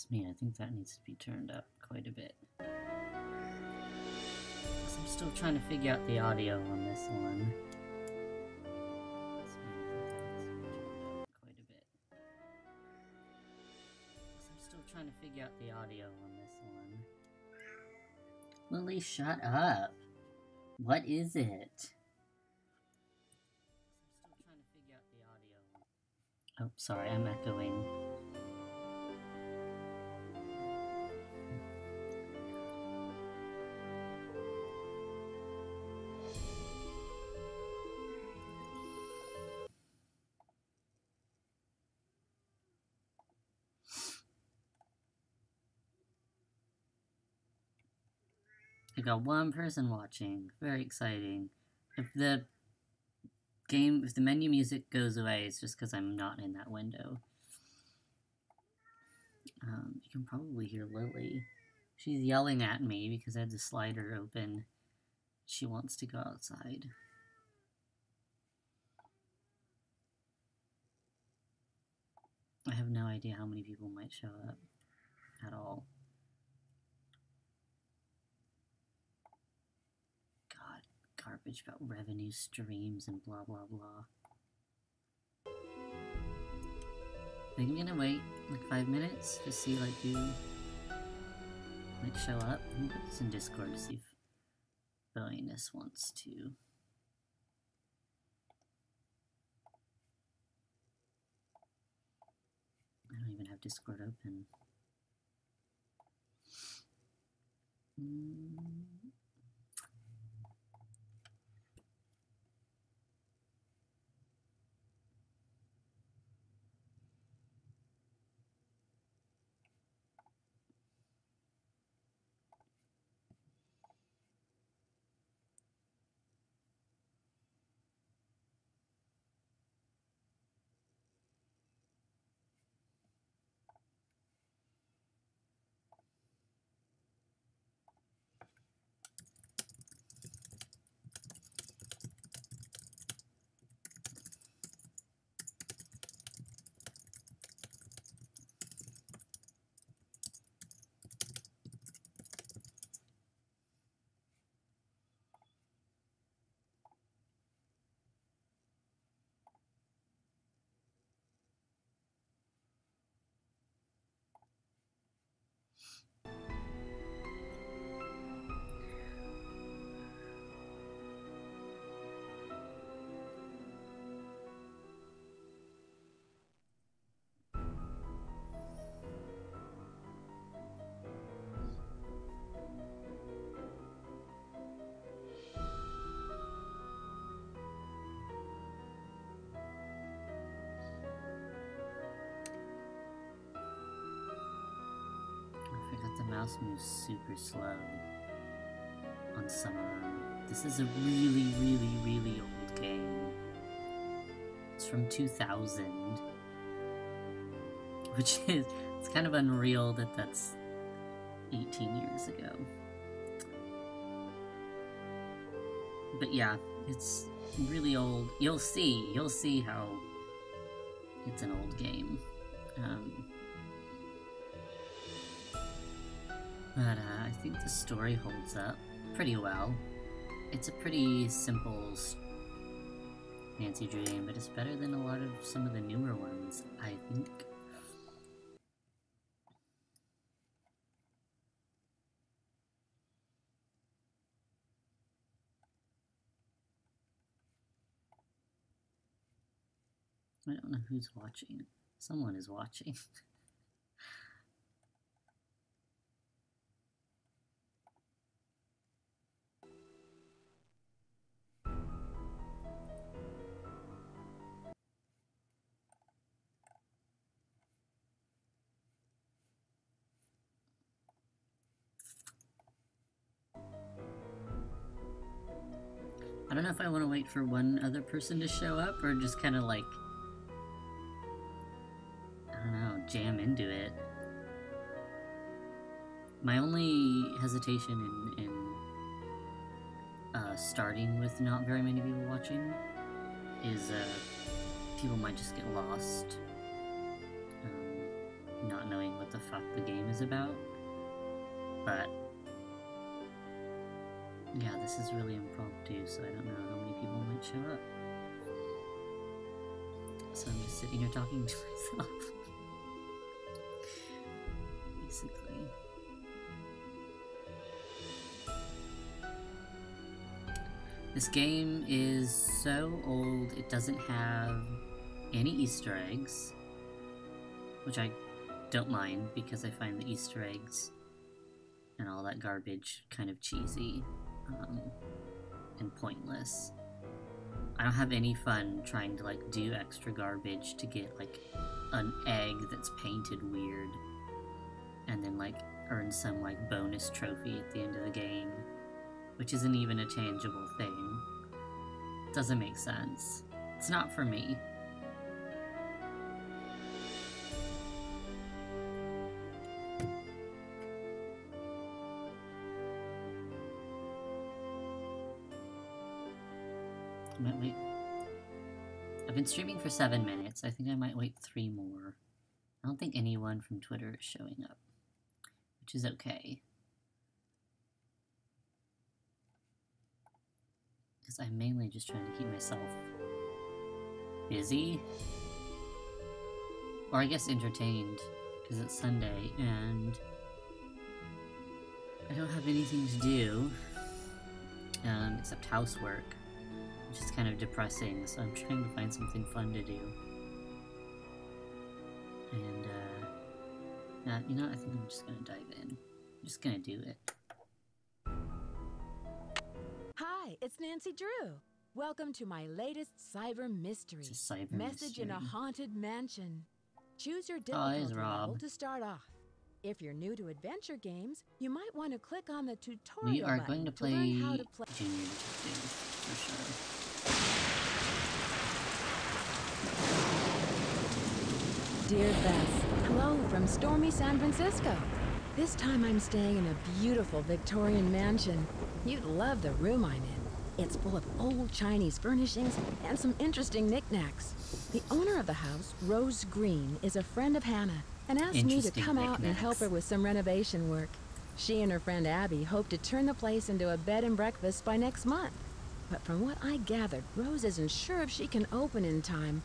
That's me. I think that needs to be turned up quite a bit. I'm still trying to figure out the audio on this one. Trying to figure out the audio on this one. Lily, shut up. What is it? I'm still trying to figure out the audio. Oh, sorry, I'm echoing. I got one person watching. Very exciting. If the menu music goes away, it's just because I'm not in that window. You can probably hear Lily. She's yelling at me because I had the slider open. She wants to go outside. I have no idea how many people might show up at all. Garbage about revenue streams and blah blah blah. I think I'm gonna wait like 5 minutes to see like who might show up. I'm gonna put this in Discord to see if Billiness wants to. I don't even have Discord open. The mouse moves super slow on some of them. This is a really, really, really old game. It's from 2000, which is, it's kind of unreal that that's 18 years ago. But yeah, it's really old. You'll see how it's an old game. But I think the story holds up pretty well. It's a pretty simple Nancy Drew game, but it's better than a lot of some of the newer ones, I think. I don't know who's watching. Someone is watching. I don't know if I want to wait for one other person to show up or just kind of like, I don't know, jam into it. My only hesitation in starting with not very many people watching is people might just get lost. not knowing what the fuck the game is about. But yeah, this is really impromptu, so I don't know how many people might show up. So I'm just sitting here talking to myself. Basically. This game is so old, it doesn't have any Easter eggs, which I don't mind because I find the Easter eggs and all that garbage kind of cheesy and pointless. I don't have any fun trying to like do extra garbage to get like an egg that's painted weird and then like earn some like bonus trophy at the end of the game, which isn't even a tangible thing. It doesn't make sense. It's not for me. I might wait. I've been streaming for 7 minutes. I think I might wait 3 more. I don't think anyone from Twitter is showing up, which is okay. Because I'm mainly just trying to keep myself busy. Or I guess entertained, because it's Sunday and I don't have anything to do except housework, which is kind of depressing, so I'm trying to find something fun to do. And, yeah, you know, I think I'm just gonna dive in. I'm just gonna do it. Hi, it's Nancy Drew. Welcome to my latest cyber mystery. It's a cyber Message mystery. in a haunted mansion. Choose your Oh, there's difficulty level Rob. to start off. If you're new to adventure games, you might want to click on the tutorial We are button going to play learn how to play. Junior Detective, for sure. Dear Bess, hello from stormy San Francisco. This time I'm staying in a beautiful Victorian mansion. You'd love the room I'm in. It's full of old Chinese furnishings and some interesting knickknacks. The owner of the house, Rose Green, is a friend of Hannah and asked me to come out and help her with some renovation work. She and her friend Abby hope to turn the place into a bed and breakfast by next month. But from what I gathered, Rose isn't sure if she can open in time.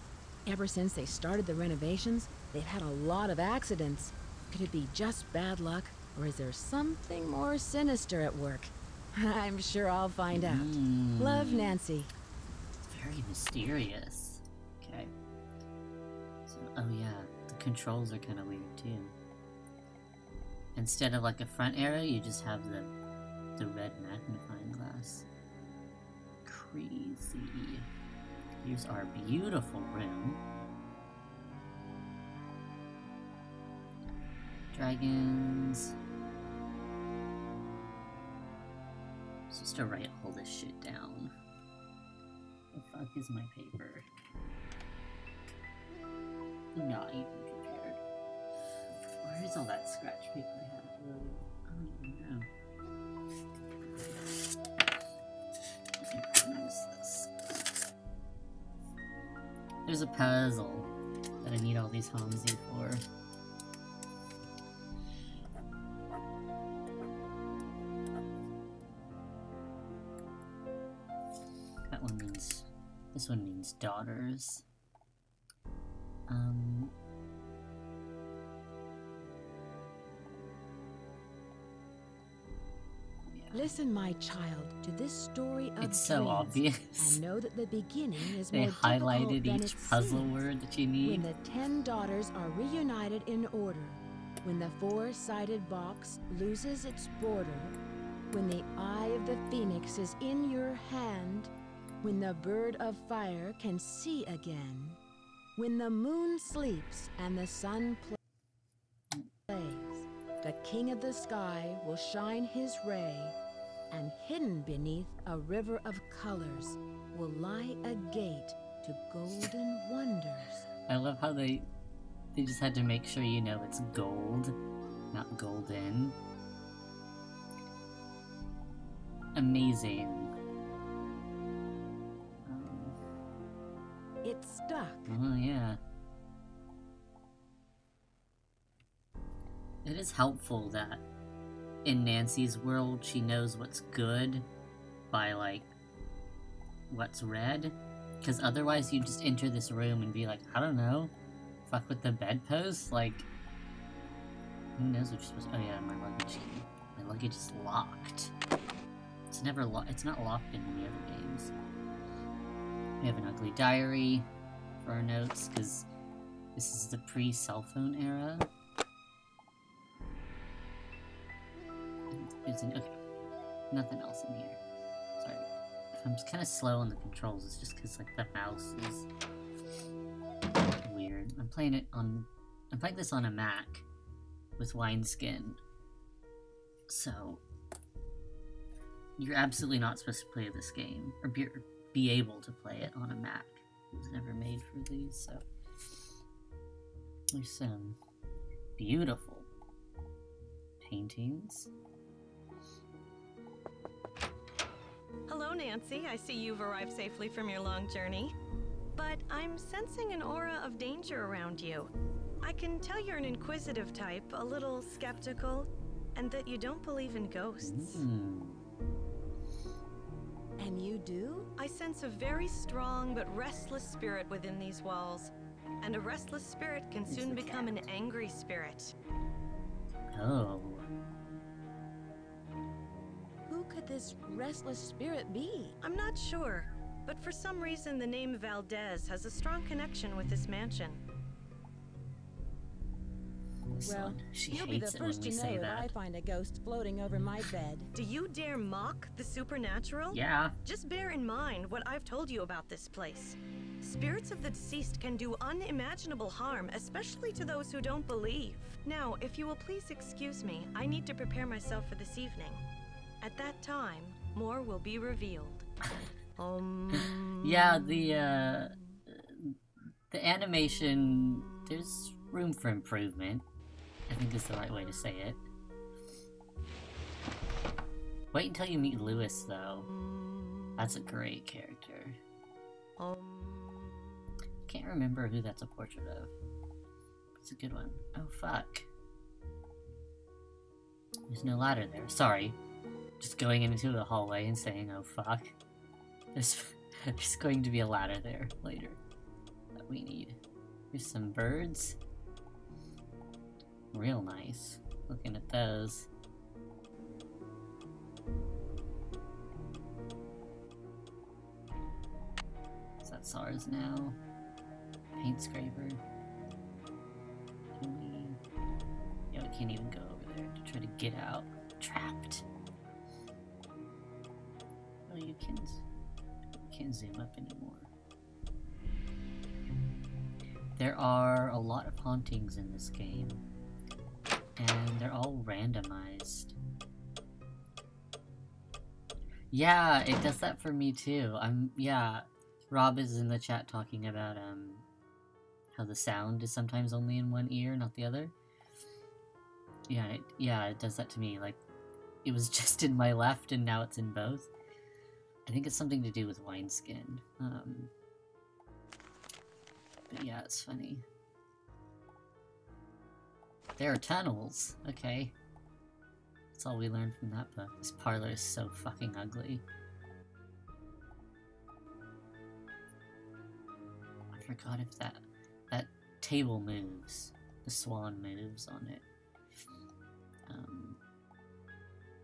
Ever since they started the renovations, they've had a lot of accidents. Could it be just bad luck, or is there something more sinister at work? I'm sure I'll find out. Love, Nancy. Very mysterious. Okay. So, oh yeah, the controls are kind of weird too. Instead of like a front arrow, you just have the red magnifying glass. Crazy. Here's our beautiful room. Dragons. Just to write all this shit down. The fuck is my paper? Not even prepared. Where is all that scratch paper I had earlier? I don't even know. What is this? There's a puzzle that I need all these Hanzi for. That one means... This one means daughters. Listen, my child, to this story of It's so dreams, obvious. and know that the beginning is They more highlighted difficult than each it puzzle seems. word that you When need. the 10 daughters are reunited in order, when the 4-sided box loses its border, when the eye of the phoenix is in your hand, when the bird of fire can see again, when the moon sleeps and the sun plays, the king of the sky will shine his ray, and hidden beneath a river of colors will lie a gate to golden wonders. I love how they just had to make sure you know it's gold, not golden. Amazing. It's stuck. Oh yeah. It is helpful that in Nancy's world she knows what's good by, like, what's red. Because otherwise you just enter this room and be like, I don't know, fuck with the bedpost? Like, who knows what you're supposed to— oh yeah, my luggage key. My luggage is locked. It's never it's not locked in the other games. We have an ugly diary for our notes, because this is the pre-cell phone era. Okay, nothing else in here. Sorry. If I'm just kind of slow on the controls, it's just because, like, the mouse is weird. I'm playing this on a Mac with Wineskin. So you're absolutely not supposed to play this game, or be able to play it on a Mac. It was never made for these, so. There's some beautiful paintings. Hello, Nancy. I see you've arrived safely from your long journey. But I'm sensing an aura of danger around you. I can tell you're an inquisitive type, a little skeptical, and that you don't believe in ghosts. And you do? I sense a very strong but restless spirit within these walls. And a restless spirit can soon become an angry spirit. Oh. Who could this restless spirit be? I'm not sure, but for some reason the name Valdez has a strong connection with this mansion. Well, she you'll be the hates it when first we to know say if that. I find a ghost floating over my bed. Do you dare mock the supernatural? Yeah. Just bear in mind what I've told you about this place. Spirits of the deceased can do unimaginable harm, especially to those who don't believe. Now, if you will please excuse me, I need to prepare myself for this evening. At that time, more will be revealed. Yeah, the animation, there's room for improvement, I think is the right way to say it. Wait until you meet Lewis, though. That's a great character. Can't remember who that's a portrait of. It's a good one. Oh, fuck. There's no ladder there. Sorry. Just going into the hallway and saying, oh, fuck. There's going to be a ladder there later that we need. Here's some birds. Real nice. Looking at those. Is that SARS now? Paint scraper. Can we... yeah, we can't even go over there to try to get out. Trapped. Oh, you can't zoom up anymore. There are a lot of hauntings in this game, and they're all randomized. Yeah, it does that for me too. Yeah, Rob is in the chat talking about, how the sound is sometimes only in one ear, not the other. Yeah, it does that to me. Like, it was just in my left and now it's in both. I think it's something to do with Wineskin. But yeah, it's funny. There are tunnels. Okay. That's all we learned from that book. This parlor is so fucking ugly. I forgot if that table moves. The swan moves on it.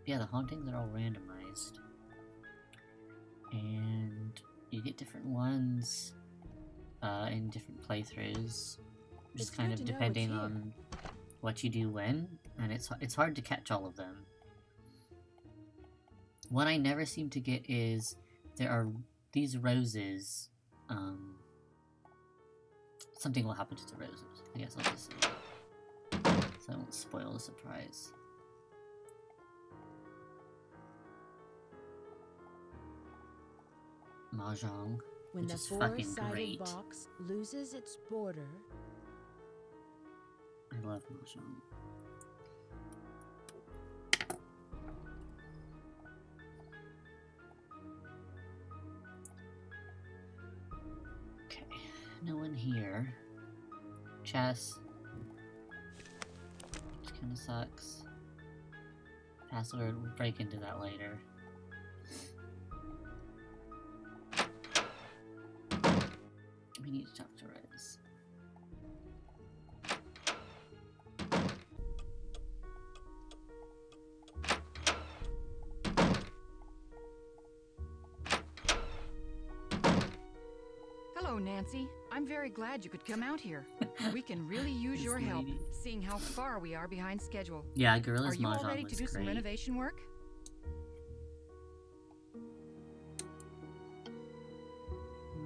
Yeah, the hauntings are all randomized. And you get different ones in different playthroughs. Just kind of depending on what you do when, and it's hard to catch all of them. What I never seem to get is there are these roses. Something will happen to the roses. I guess I'll just say so I won't spoil the surprise. Mahjong, When which the is fucking four-sided great. box loses its border, I love Mahjong. Okay, no one here. Chess. Let's Kinda sucks. Password, we'll break into that later. We need to talk to Rose. Hello, Nancy. I'm very glad you could come out here. We can really use This your help, lady. seeing how far we are behind schedule. Yeah, Are Gorilla's you all Mahjong ready was to do some great. renovation work?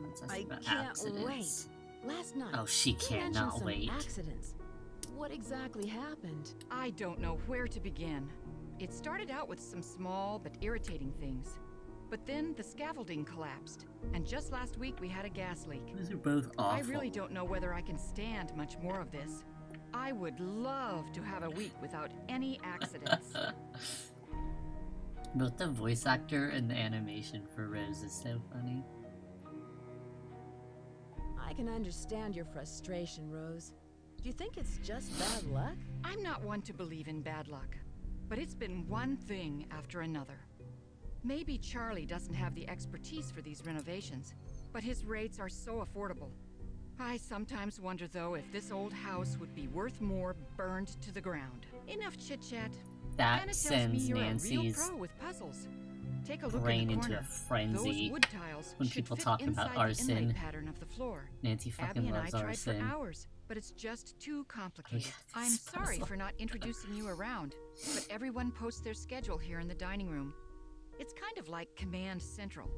Let's ask I about can't accidents. Last night, Oh, she you mentioned cannot some wait. accidents. What exactly happened? I don't know where to begin. It started out with some small but irritating things. But then the scaffolding collapsed, and just last week we had a gas leak. Those are both awful. I really don't know whether I can stand much more of this. I would love to have a week without any accidents. Both the voice actor and the animation for Rose is so funny. I can understand your frustration, Rose. Do you think it's just bad luck? I'm not one to believe in bad luck, but it's been one thing after another. Maybe Charlie doesn't have the expertise for these renovations, but his rates are so affordable. I sometimes wonder, though, if this old house would be worth more burned to the ground. Enough chit-chat. That Anna tells me sends you're a real Nancy's pro with puzzles. Take a look brain in the into corner. a frenzy Those wood tiles when should people fit talk about inside the arson. inlay pattern of the floor. Nancy fucking Abby and I loves tried arson. for hours, but it's just too complicated. yeah, I'm this sorry puzzle. for not introducing you around, but everyone posts their schedule here in the dining room. It's kind of like Command Central.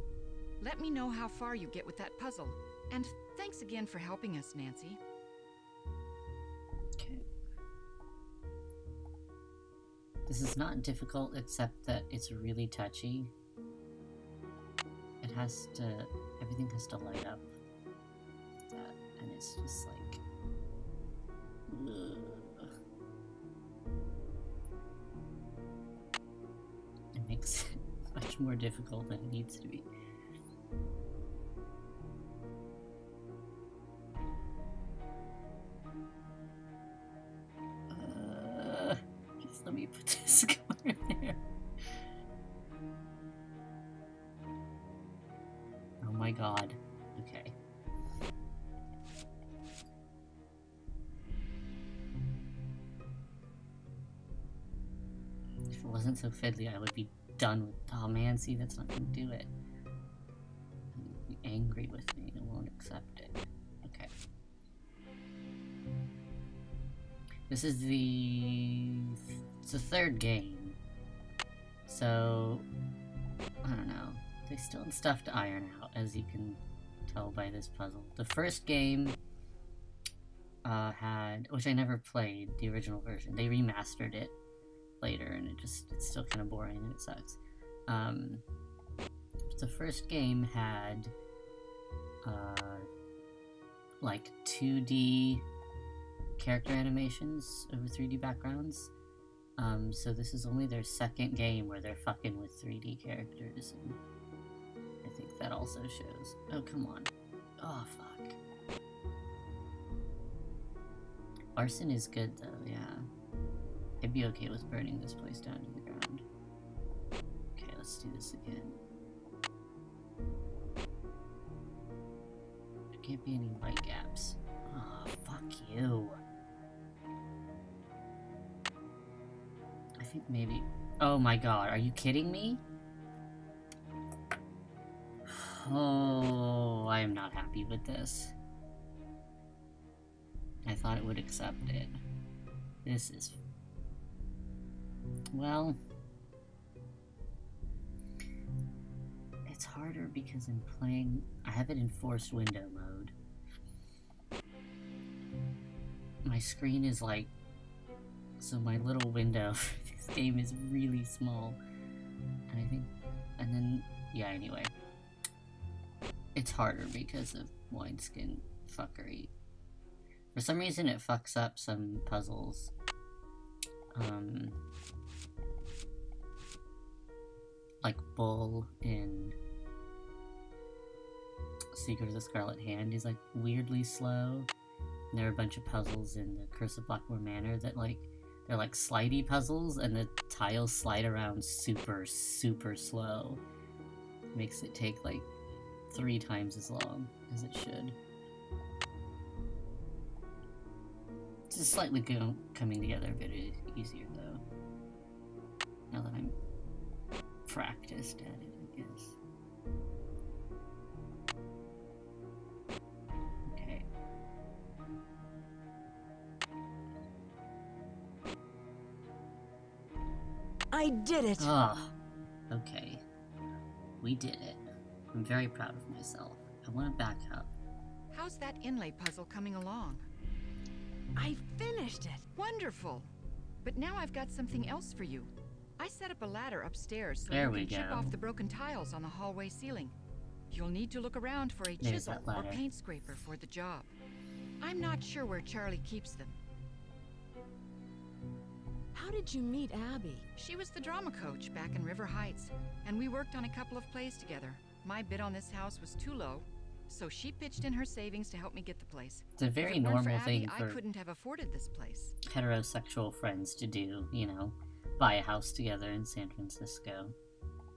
Let me know how far you get with that puzzle. And thanks again for helping us, Nancy. Okay. This is not difficult, except that it's really touchy. It has to... everything has to light up. Like that, and it's just like... ugh. It makes it much more difficult than it needs to be. Just let me put this color there. Oh my god. Okay. If it wasn't so fiddly, I would be done with. Oh man, see, that's not gonna do it. You'll be angry with me and won't accept it. Okay. This is it's the third game. So, I don't know. They still have stuff to iron out, as you can tell by this puzzle. The first game had, which I never played, the original version. They remastered it later, and it's still kind of boring and it sucks. The first game had like 2D character animations over 3D backgrounds. So this is only their second game where they're fucking with 3D characters, and I think that also shows. Oh, come on. Oh, fuck. Arson is good, though, yeah. I'd be okay with burning this place down to the ground. Okay, let's do this again. There can't be any light gaps. Oh, fuck you. I think maybe... Oh my god, are you kidding me? Oh, I am not happy with this. I thought it would accept it. This is... Well... It's harder because I'm playing... I have it in forced window mode. My screen is like... So my little window for this game is really small. And I think... And then... Yeah, anyway. It's harder because of wineskin fuckery. For some reason it fucks up some puzzles. Like Bull in Secret of the Scarlet Hand is like weirdly slow. And there are a bunch of puzzles in the Curse of Blackmore Manor that like They're like slidey puzzles, and the tiles slide around super, super slow. Makes it take like 3 times as long as it should. It's just slightly coming together a bit easier though. Now that I'm practiced at it, I guess. Okay. I did it! Ah, okay. We did it. I'm very proud of myself. I want to back up. How's that inlay puzzle coming along? I finished it! Wonderful! But now I've got something else for you. I set up a ladder upstairs so There you we can chip go. off the broken tiles on the hallway ceiling. You'll need to look around for a There's chisel that or ladder. paint scraper for the job. I'm not sure where Charlie keeps them. How did you meet Abby? She was the drama coach back in River Heights, and we worked on a couple of plays together. My bid on this house was too low, so she pitched in her savings to help me get the place. It's a very If it weren't normal for Abby, thing I for couldn't have afforded this place. heterosexual friends to do, you know, buy a house together in San Francisco.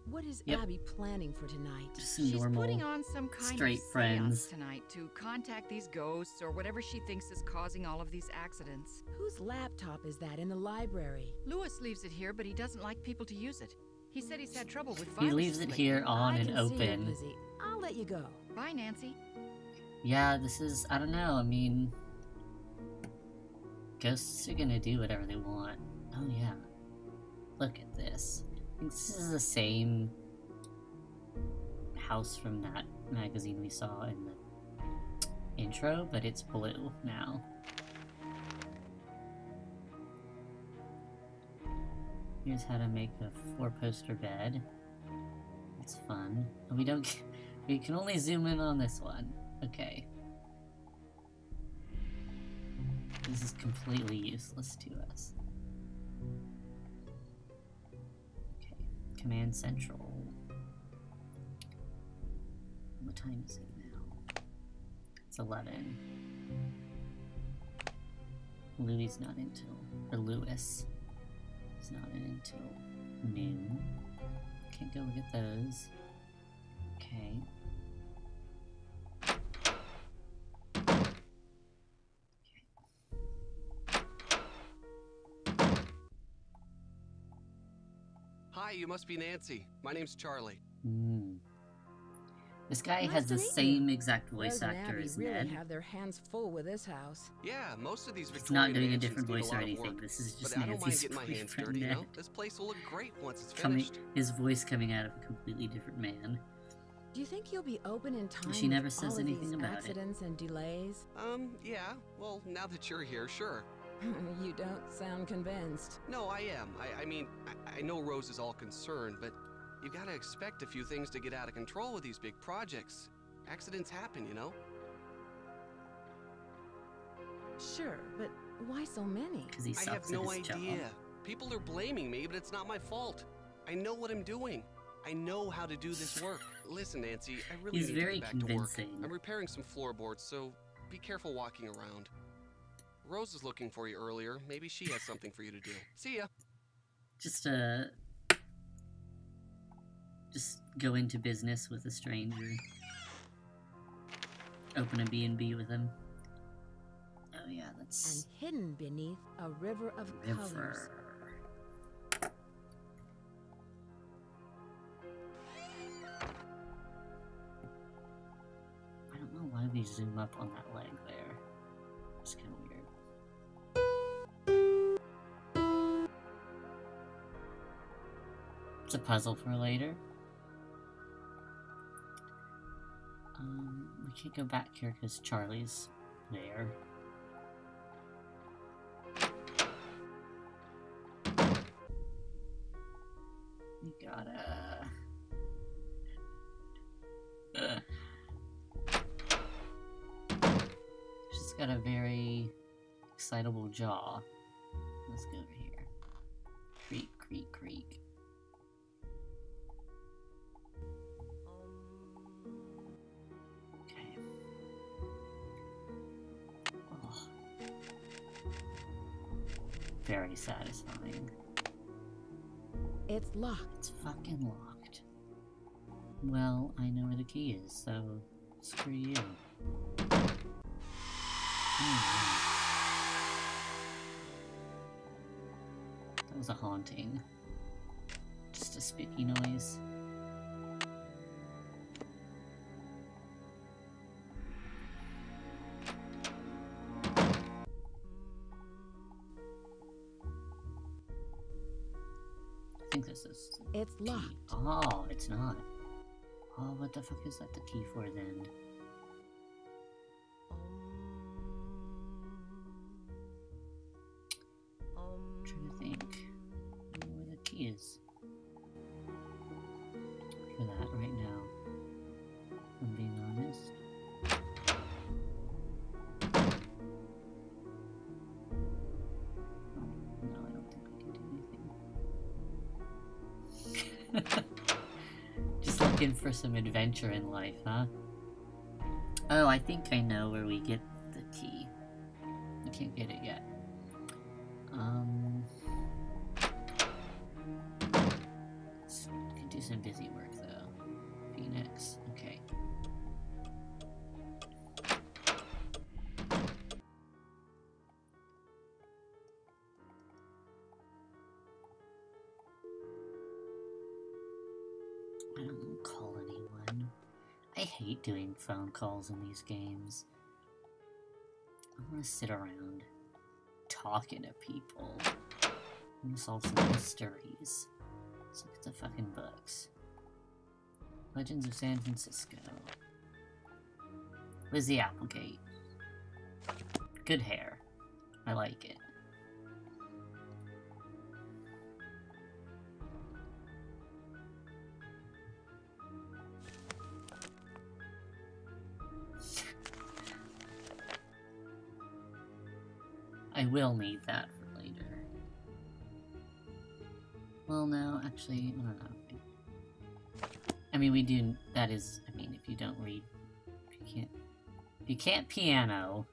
What is Yep. Abby planning for tonight? Just She's normal, putting on some kind straight of friends. seance tonight to contact these ghosts or whatever she thinks is causing all of these accidents. Whose laptop is that in the library? Lewis leaves it here, but he doesn't like people to use it. He said he's had trouble with He viruses leaves it lately. here on I and can see it, open. Lizzie. I'll let you go. Bye, Nancy. Yeah, this is, I don't know, I mean, ghosts are gonna do whatever they want. Oh yeah. Look at this. I think this is the same house from that magazine we saw in the intro, but it's blue now. Here's how to make a 4-poster bed. It's fun. And we can only zoom in on this one. Okay. This is completely useless to us. Okay. Command Central. What time is it now? It's 11. Louis not until, or Lewis is not in until noon. Can't go look at those. Okay. Hi, you must be Nancy. My name's Charlie. Hmm. This guy Nice has to the meet you. same exact voice Rose and actor Abby as really Ned. have their hands full with this house. Yeah, most of these He's Victorian not doing a mansions different need voice or lot of anything. work. This is just But I don't mind Nancy's getting my hands boyfriend, dirty, you know? Ned. This place will look great once it's Coming, finished. his voice coming out of a completely different man. Do you think you'll be open in time She never with says all of anything these about it. accidents and delays? Yeah. Well, now that you're here, sure. You don't sound convinced. No, I am. I mean, I know Rose is all concerned, but you gotta expect a few things to get out of control with these big projects. Accidents happen, you know? Sure, but why so many? Because he I sucks have no at his idea. job. People are blaming me, but it's not my fault. I know what I'm doing. I know how to do this work. Listen, Nancy, I really He's need very to get back to work. convincing. I'm repairing some floorboards, so be careful walking around. Rose was looking for you earlier. Maybe she has something for you to do. See ya. Just go into business with a stranger. Open a B&B with him. Oh yeah, And that's hidden beneath a river of colors. river. I don't know why we zoom up on that leg there. It's kind of weird. It's a puzzle for later. We can't go back here because Charlie's there. We gotta... She's got a very excitable jaw. Let's go over here. Creak, creak, creak. Okay. Oh. very satisfying. It's locked. It's fucking locked. Well, I know where the key is, so screw you. That was a haunting. Just a spooky noise. I think this is the It's key. locked. Oh, it's not. Oh, what the fuck is that the key for then? I'm trying to think. I don't know where the key is. For that right now. If I'm being honest. No, I don't think we can do anything. Just looking for some adventure in life, huh? Oh, I think I know where we get the key. I can't get it yet. So we can do some busy work though. Phoenix, okay. I don't call anyone. I hate doing phone calls in these games. I want to sit around talking to people. I want to solve some mysteries. Let's look at the fucking books. Legends of San Francisco. Lizzie Applegate. Good hair. I like it. I will need that for later. Well, no, actually, I don't know. I mean, we do, that is, I mean, if you don't read, if you can't piano,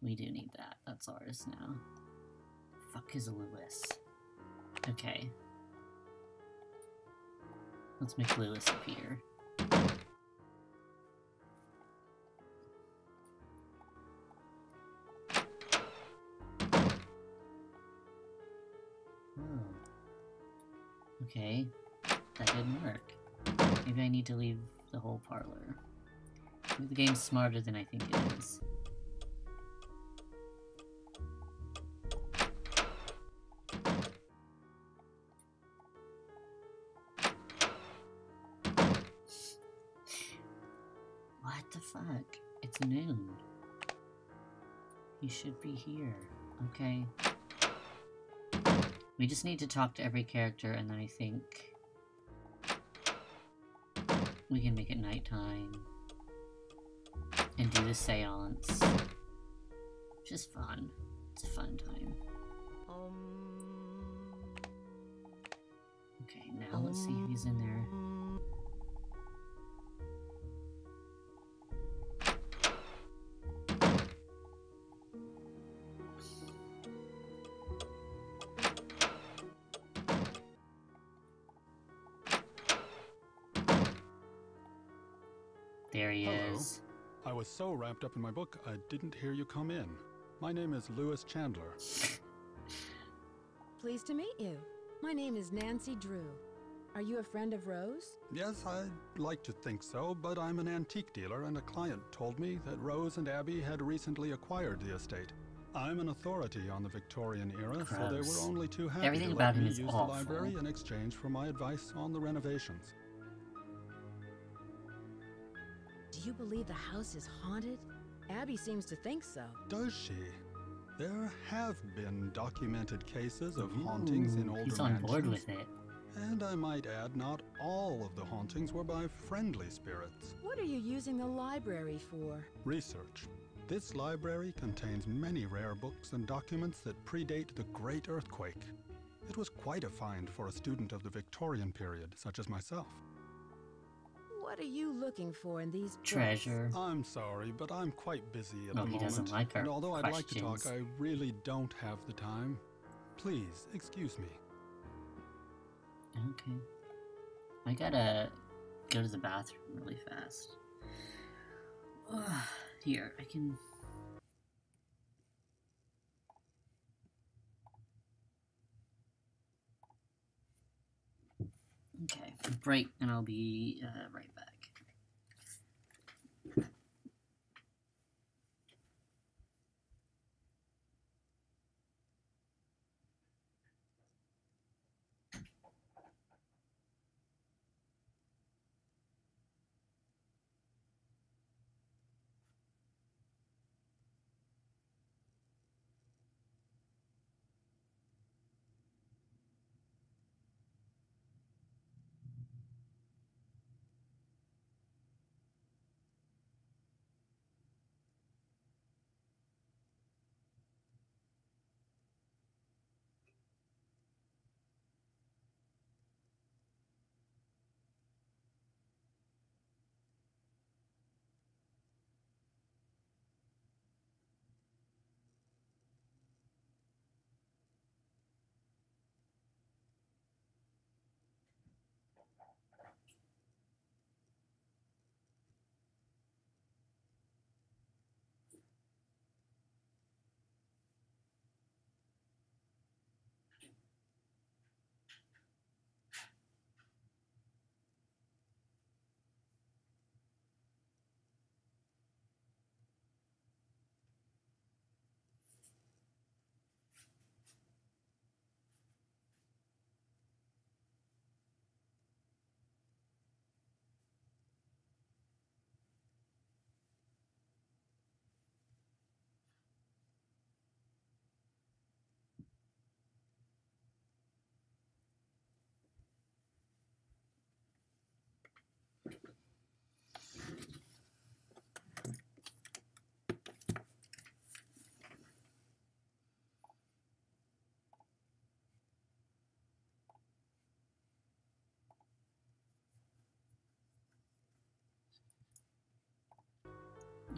we do need that. That's ours now. Fuck is Lewis. Okay. Let's make Lewis appear. Okay, that didn't work. Maybe I need to leave the whole parlor. Maybe the game's smarter than I think it is. What the fuck? It's noon. He should be here. Okay. We just need to talk to every character, and then I think we can make it nighttime and do the seance. Which is fun. It's a fun time. Okay, now let's see if he's in there. There he is. I was so wrapped up in my book, I didn't hear you come in. My name is Lewis Chandler. Pleased to meet you. My name is Nancy Drew. Are you a friend of Rose? Yes, I'd like to think so, but I'm an antique dealer, and a client told me that Rose and Abby had recently acquired the estate. I'm an authority on the Victorian era, so they were only too happy Everything to about let him me is use awful. the library in exchange for my advice on the renovations. Do you believe the house is haunted? Abby seems to think so. Does she? There have been documented cases of hauntings in older He's on board mansions. with it. And I might add, not all of the hauntings were by friendly spirits. What are you using the library for? Research. This library contains many rare books and documents that predate the Great Earthquake. It was quite a find for a student of the Victorian period, such as myself. What are you looking for in these books? Treasure. I'm sorry, but I'm quite busy at No, the he moment. doesn't like our and although I'd like to questions. talk, I really don't have the time. Please, excuse me. Okay. I gotta go to the bathroom really fast. Here, I can... Okay, break, and I'll be right back.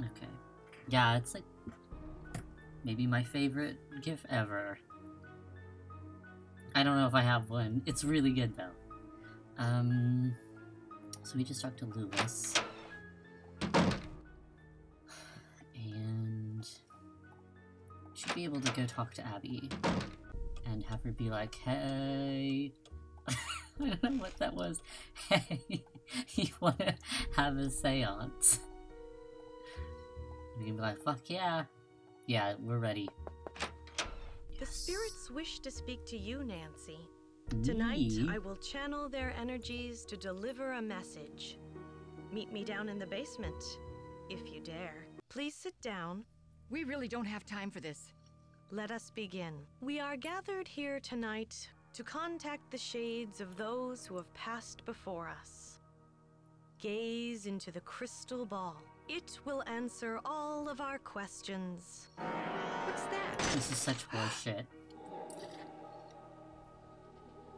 Okay. Yeah, it's like maybe my favorite GIF ever. I don't know if I have one. It's really good though. So we just talked to Lewis. And should be able to go talk to Abby and have her be like, hey, I don't know what that was. Hey, you wanna have a seance? We can be like, fuck yeah. Yeah, we're ready. The spirits wish to speak to you, Nancy. Me? Tonight, I will channel their energies to deliver a message. Meet me down in the basement, if you dare. Please sit down. We really don't have time for this. Let us begin. We are gathered here tonight to contact the shades of those who have passed before us. Gaze into the crystal ball. It will answer all of our questions. What's that? This is such horseshit.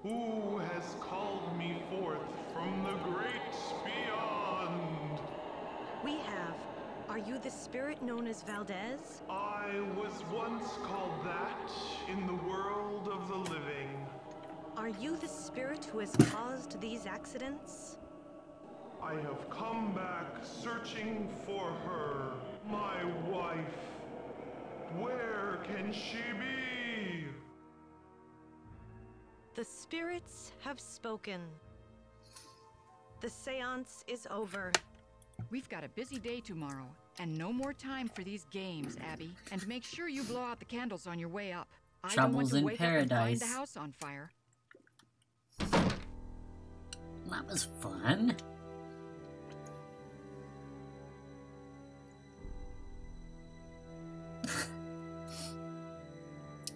Who has called me forth from the great beyond? We have. Are you the spirit known as Valdez? I was once called that in the world of the living. Are you the spirit who has caused these accidents? I have come back searching for her, my wife. Where can she be? The spirits have spoken. The seance is over. We've got a busy day tomorrow, and no more time for these games, Abby. And make sure you blow out the candles on your way up. I don't want Troubles to in wake up and find paradise. the house on fire. That was fun.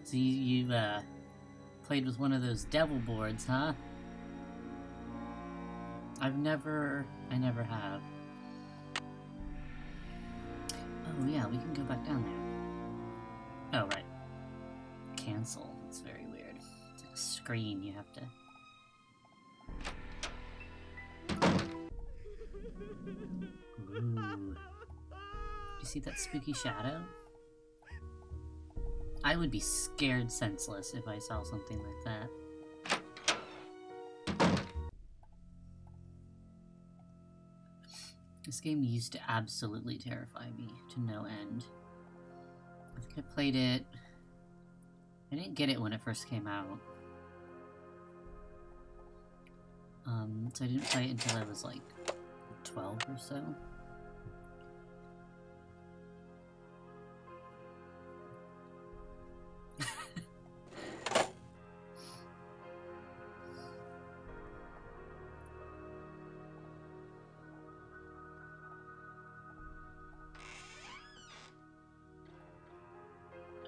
So you've played with one of those devil boards, huh? I never have. Oh yeah, we can go back down there. Oh right. Cancel. It's very weird. It's like a screen you have to... Ooh. You see that spooky shadow? I would be scared senseless if I saw something like that. This game used to absolutely terrify me to no end. I think I played it... I didn't get it when it first came out. So I didn't play it until I was like 12 or so.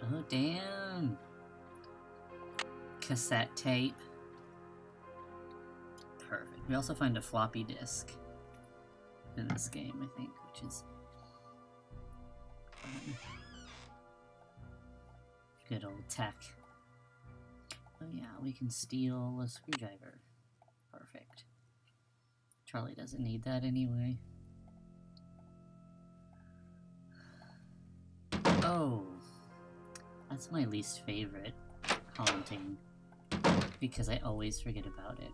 Oh, damn. Cassette tape. Perfect. We also find a floppy disk in this game, I think, which is fun. Good old tech. Oh yeah, we can steal a screwdriver. Perfect. Charlie doesn't need that anyway. Oh, that's my least favorite haunting, because I always forget about it.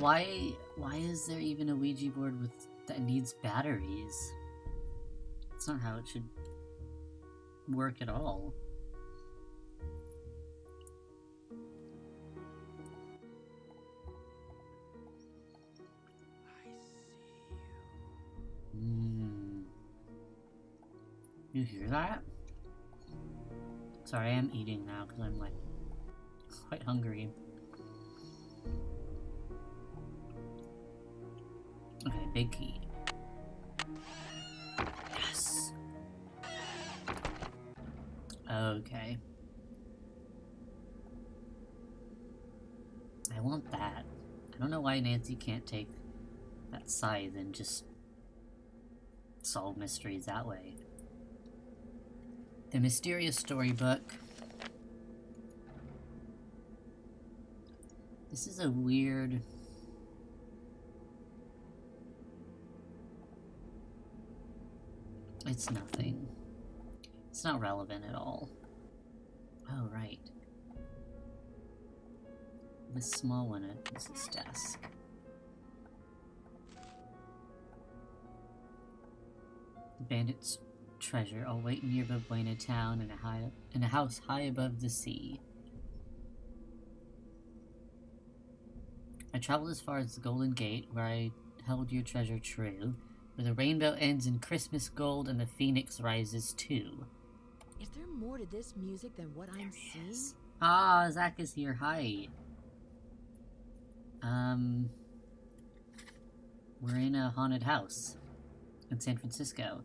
Why is there even a Ouija board that needs batteries? That's not how it should work at all. You hear that? Sorry, I am eating now because I'm like quite hungry. Okay, big key. Yes! Okay. I want that. I don't know why Nancy can't take that scythe and just solve mysteries that way. The Mysterious Storybook. This is a weird... It's nothing. It's not relevant at all. Oh, right. This small one is his desk. The bandit's treasure, all wait near Babuena town in a house high above the sea. I traveled as far as the Golden Gate, where I held your treasure true, where the rainbow ends in Christmas gold and the phoenix rises too. Is there more to this music than what I'm seeing? Ah, Zach is here. Hi. We're in a haunted house in San Francisco.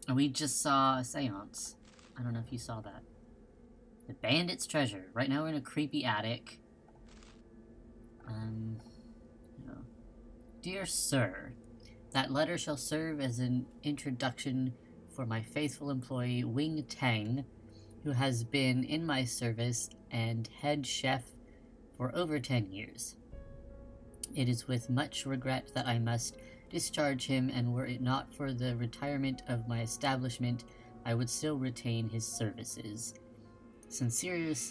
And we just saw a seance. I don't know if you saw that. The bandit's treasure. Right now we're in a creepy attic. You know. Dear Sir, that letter shall serve as an introduction for my faithful employee, Wing Tang, who has been in my service and head chef for over 10 years. It is with much regret that I must discharge him, and were it not for the retirement of my establishment, I would still retain his services. Sincerely,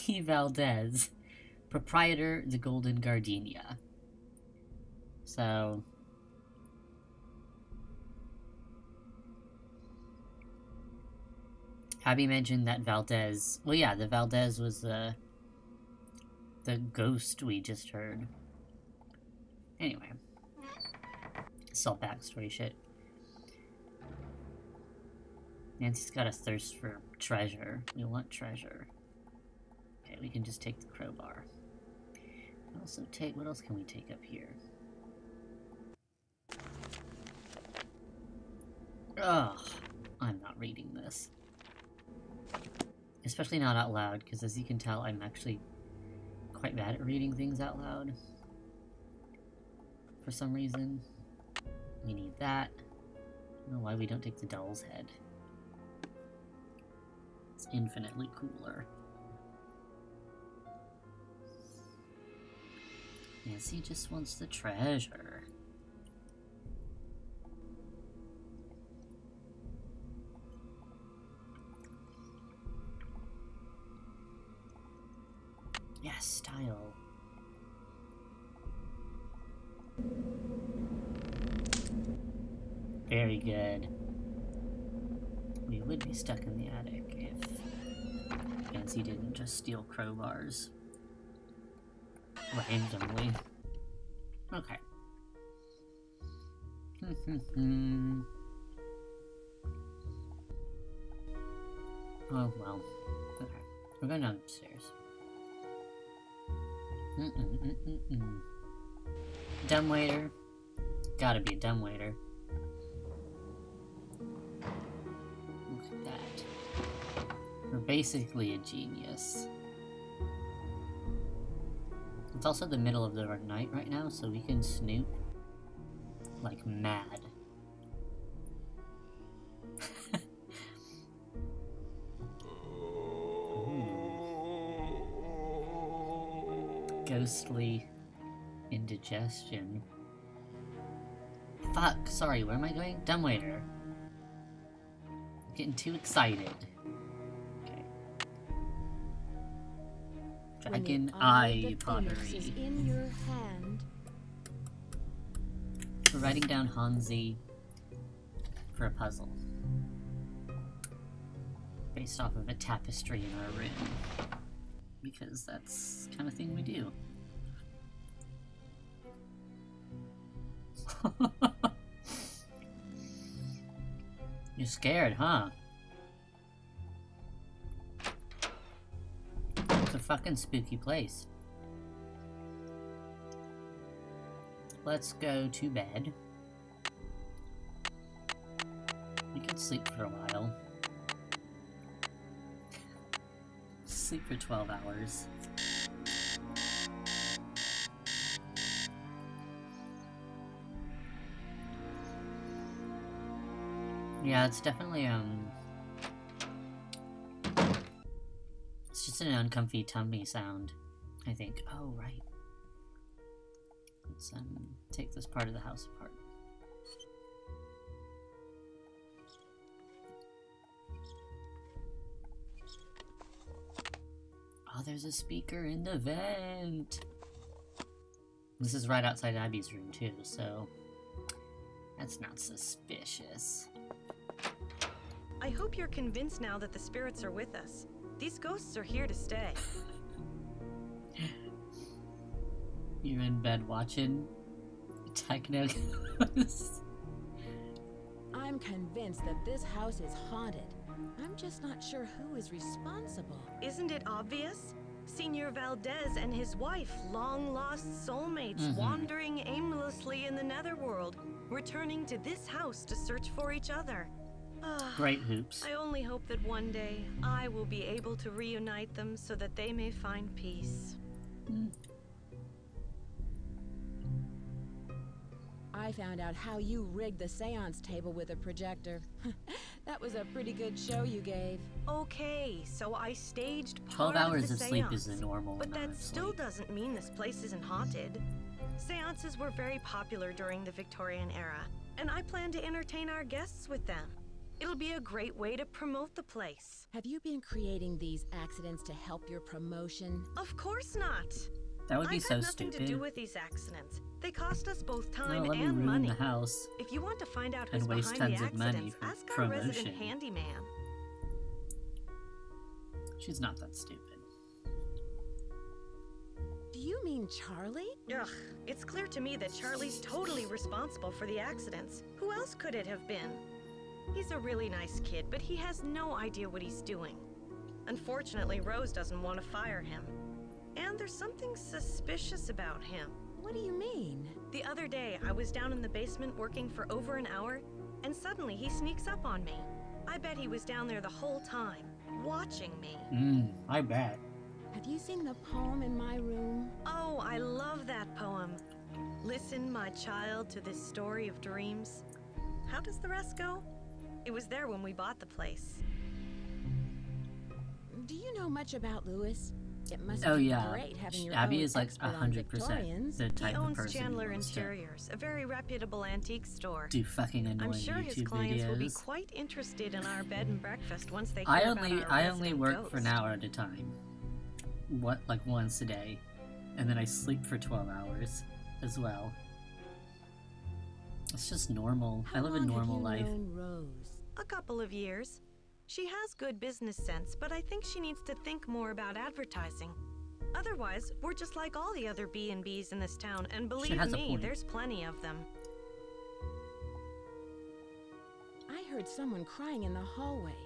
E. Valdez, proprietor, the Golden Gardenia. So... Abby mentioned that Valdez... Well, yeah, the Valdez was the ghost we just heard. Anyway. It's all backstory shit. Nancy's got a thirst for treasure. We want treasure. Okay, we can just take the crowbar. Also take... What else can we take up here? Ugh. I'm not reading this. Especially not out loud, because as you can tell, I'm actually quite bad at reading things out loud. For some reason. We need that. I don't know why we don't take the doll's head. It's infinitely cooler. Yes, he just wants the treasure. Yes, style. Very good. We would be stuck in the attic if Fancy didn't just steal crowbars randomly. Okay. Oh well. Okay. We're going downstairs. Dumbwaiter. Gotta be a dumbwaiter. Look at that. We're basically a genius. It's also the middle of the night right now, so we can snoop like mad. Ghostly indigestion. Fuck, sorry, where am I going? Dumbwaiter. Getting too excited. Okay. Dragon Eye Pottery. Is in your hand. We're writing down Hansi for a puzzle. Based off of a tapestry in our room. Because that's the kind of thing we do. You're scared, huh? It's a fucking spooky place. Let's go to bed. We can sleep for a while. Sleep for 12 hours. Yeah, it's definitely, it's just an uncomfy tummy sound, I think. Oh, right. Let's, take this part of the house apart. Oh, there's a speaker in the vent! This is right outside Abby's room, too, so that's not suspicious. I hope you're convinced now that the spirits are with us. These ghosts are here to stay. You're in bed watching Techno Ghosts. I'm convinced that this house is haunted. I'm just not sure who is responsible. Isn't it obvious? Senor Valdez and his wife, long-lost soulmates, wandering aimlessly in the netherworld, returning to this house to search for each other. Great hoops. I only hope that one day I will be able to reunite them so that they may find peace. I found out how you rigged the seance table with a projector. That was a pretty good show you gave. Okay, so I staged 12 part hours of of the sleep seance, is a normal but amount that of still sleep. doesn't mean this place isn't haunted. Seances were very popular during the Victorian era, and I plan to entertain our guests with them. It'll be a great way to promote the place. Have you been creating these accidents to help your promotion? Of course not. That would be I've so had nothing stupid. to do with these accidents. They cost us both No, time let me and ruin money. the house. If you want to find out and who's waste behind the tons of money accidents, for ask our resident promotion. handyman. She's not that stupid. Do you mean Charlie? Ugh, it's clear to me that Charlie's totally responsible for the accidents. Who else could it have been? He's a really nice kid, but he has no idea what he's doing. Unfortunately, Rose doesn't want to fire him. And there's something suspicious about him. What do you mean? The other day, I was down in the basement working for over an hour, and suddenly he sneaks up on me. I bet he was down there the whole time, watching me. I bet. Have you seen the poem in my room? Oh, I love that poem. Listen, my child, to this story of dreams. How does the rest go? It was there when we bought the place. you know much about Lewis? It must Oh be yeah, great having your Abby own is like expert on 100% Victorians. the He type of owns person Chandler who wants to Interiors, a very reputable antique store. do fucking annoying I'm sure his YouTube clients will be videos. quite interested in our bed and breakfast once they hear I about only our resident work for an ghost. hour at a time. Like once a day. And then I sleep for 12 hours as well. It's just normal. I live a normal life. How long have you known Rose? A couple of years. She has good business sense, but I think she needs to think more about advertising. Otherwise, we're just like all the other B&Bs in this town, and believe has a me, point. there's plenty of them. I heard someone crying in the hallway.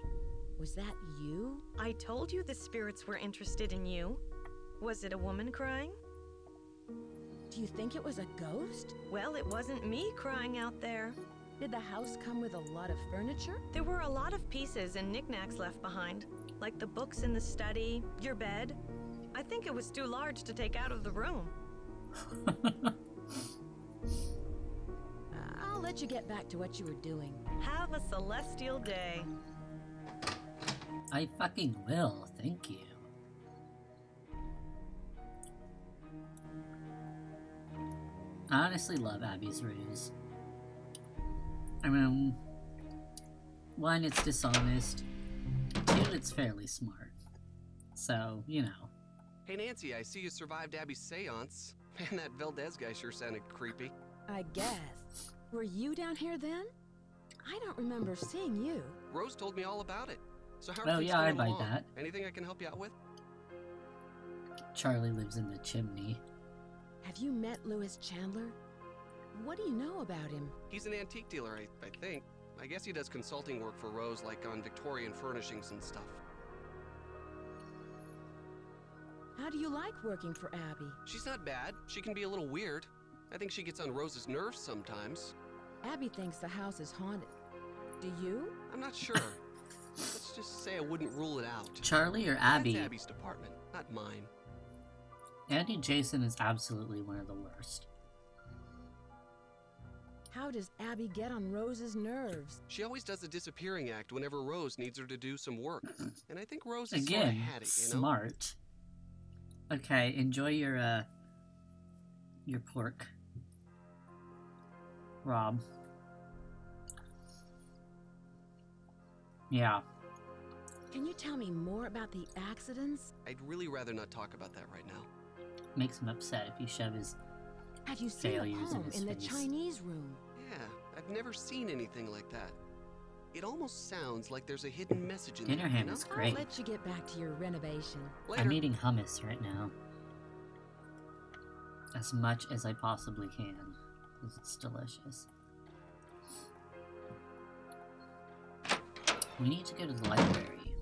Was that you? I told you the spirits were interested in you. Was it a woman crying? Do you think it was a ghost? Well, it wasn't me crying out there. Did the house come with a lot of furniture? There were a lot of pieces and knickknacks left behind, like the books in the study, your bed. I think it was too large to take out of the room. I'll let you get back to what you were doing. Have a celestial day. I fucking will, thank you. I honestly love Abby's ruse. I mean, one, it's dishonest. Two, it's fairly smart. So, you know. Hey Nancy, I see you survived Abby's seance. Man, that Valdez guy sure sounded creepy. I guess. Were you down here then? I don't remember seeing you. Rose told me all about it. So how Oh, are things yeah, I going buy along? that. Anything I can help you out with? Charlie lives in the chimney. Have you met Lewis Chandler? What do you know about him? He's an antique dealer, I think. I guess he does consulting work for Rose, like on Victorian furnishings and stuff. How do you like working for Abby? She's not bad. She can be a little weird. I think she gets on Rose's nerves sometimes. Abby thinks the house is haunted. Do you? I'm not sure. Let's just say I wouldn't rule it out. Charlie or Abby? That's Abby's department, not mine. Andy Jason is absolutely one of the worst. How does Abby get on Rose's nerves? She always does a disappearing act whenever Rose needs her to do some work. And I think Rose is sort of Again, had it, you know? smart. Okay, enjoy your pork, Rob. Yeah. Can you tell me more about the accidents? I'd really rather not talk about that right now. Makes him upset if you shove his Have you seen a failures in poem his in the face. Chinese room? Yeah, I've never seen anything like that. It almost sounds like there's a hidden message in there, you Dinnerham know? is great. I'll let you get back to your renovation. Later. I'm eating hummus right now. As much as I possibly can, because it's delicious. We need to go to the library.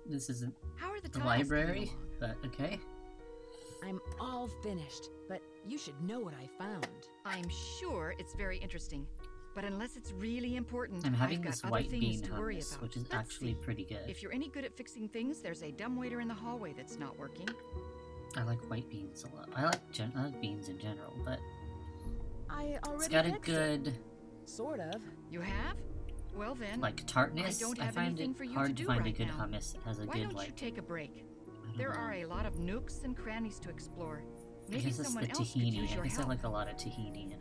This isn't How are the the tiles library, coming but okay. I'm all finished, but you should know what I found. I'm sure it's very interesting, but unless it's really important, I'm having I've got this other white things bean to worry hummus, about. which is Let's actually see. pretty good. If you're any good at fixing things, there's a dumbwaiter in the hallway that's not working. I like white beans a lot. I like beans in general, but I already it's got a fixed it. good Sort of. You have? Well then, like tartness. I don't I have find anything it for you hard to to do find a right good now. hummus that has a why good don't you like. take a break? I don't There know. are a lot of nooks and crannies to explore. I Maybe guess it's someone the else could tahini. use I your guess I help. like a lot of tahini in it.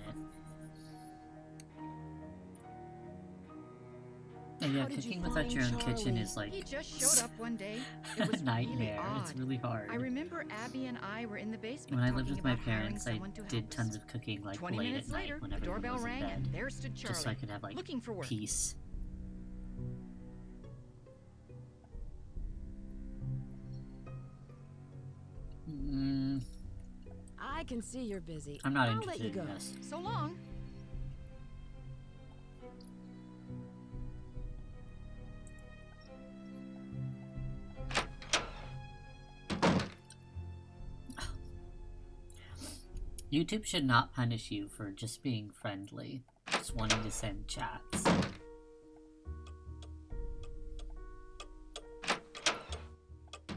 And yeah, How did you cooking without find your own kitchen Charlie? is like He just showed up one day. It a was nightmare. really It's odd. really hard. I remember Abby and I were in the basement When I talking lived with my about hiring parents, I someone to did help tons us. of cooking like 20 late minutes at night later, when the everyone doorbell was in rang bed, and there stood Charlie, just so I could have like looking for work. peace. I can see you're busy. I'm not I'll let you interested go. in this. So long. YouTube should not punish you for just being friendly, just wanting to send chats.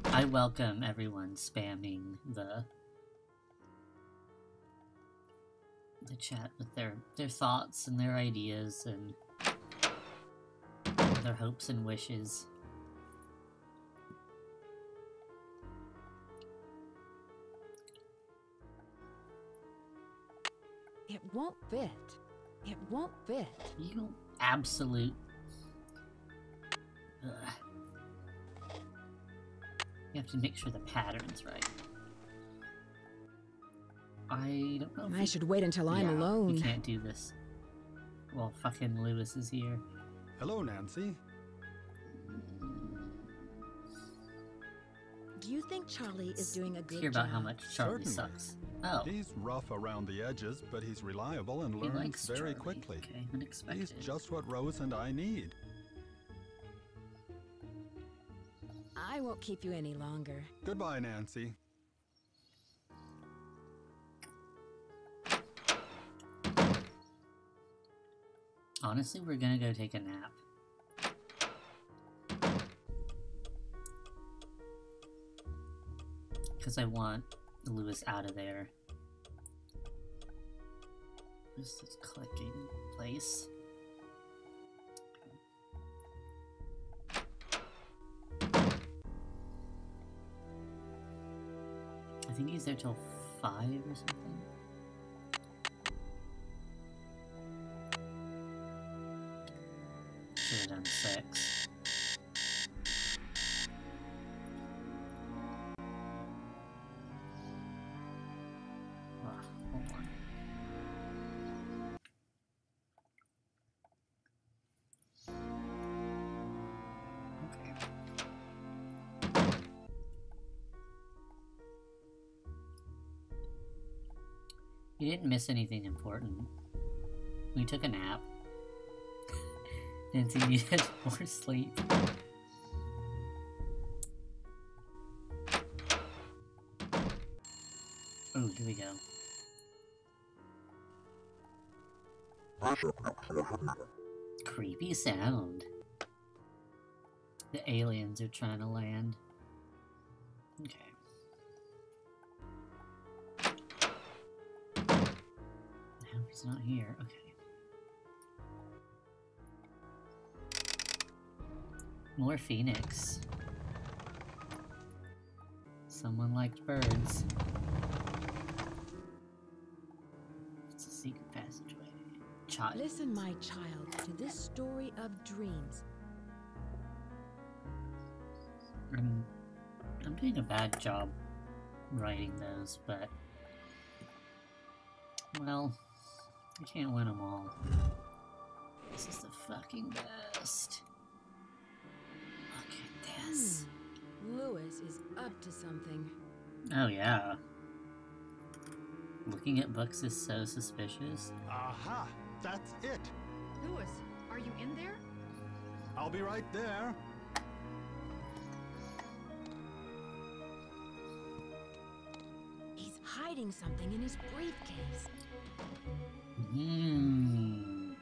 I welcome everyone spamming the chat with their thoughts and their ideas and their hopes and wishes. It won't fit. It won't fit. You absolute... Ugh. You have to make sure the pattern's right. I don't know if I should wait until I'm alone. We can't do this. Well, fucking Lewis is here. Hello, Nancy. Do you think Charlie is doing a good Hear job? about how much Charlie Certainly. sucks. Oh. He's rough around the edges, but he's reliable and He learns likes very Charlie. quickly. Okay, unexpected. He's just what Rose and I need. I won't keep you any longer. Goodbye, Nancy. Honestly, we're gonna go take a nap. Because I want Lewis out of there. This is clicking in place. I think he's there till 5 or something. Should have done 6. Hold on. Okay. You didn't miss anything important. We took a nap. Nancy needed more sleep. Oh, here we go. Creepy sound. The aliens are trying to land. Okay. Now he's not here. Okay. More Phoenix. Someone liked birds. It's a secret passageway. Child. Listen, my child, to this story of dreams. I'm doing a bad job writing those, but... Well, I can't win them all. This is the fucking best. Look at this. Lewis is up to something. Oh yeah. Looking at books is so suspicious. Aha! That's it! Lewis, are you in there? I'll be right there. He's hiding something in his briefcase. Hmm.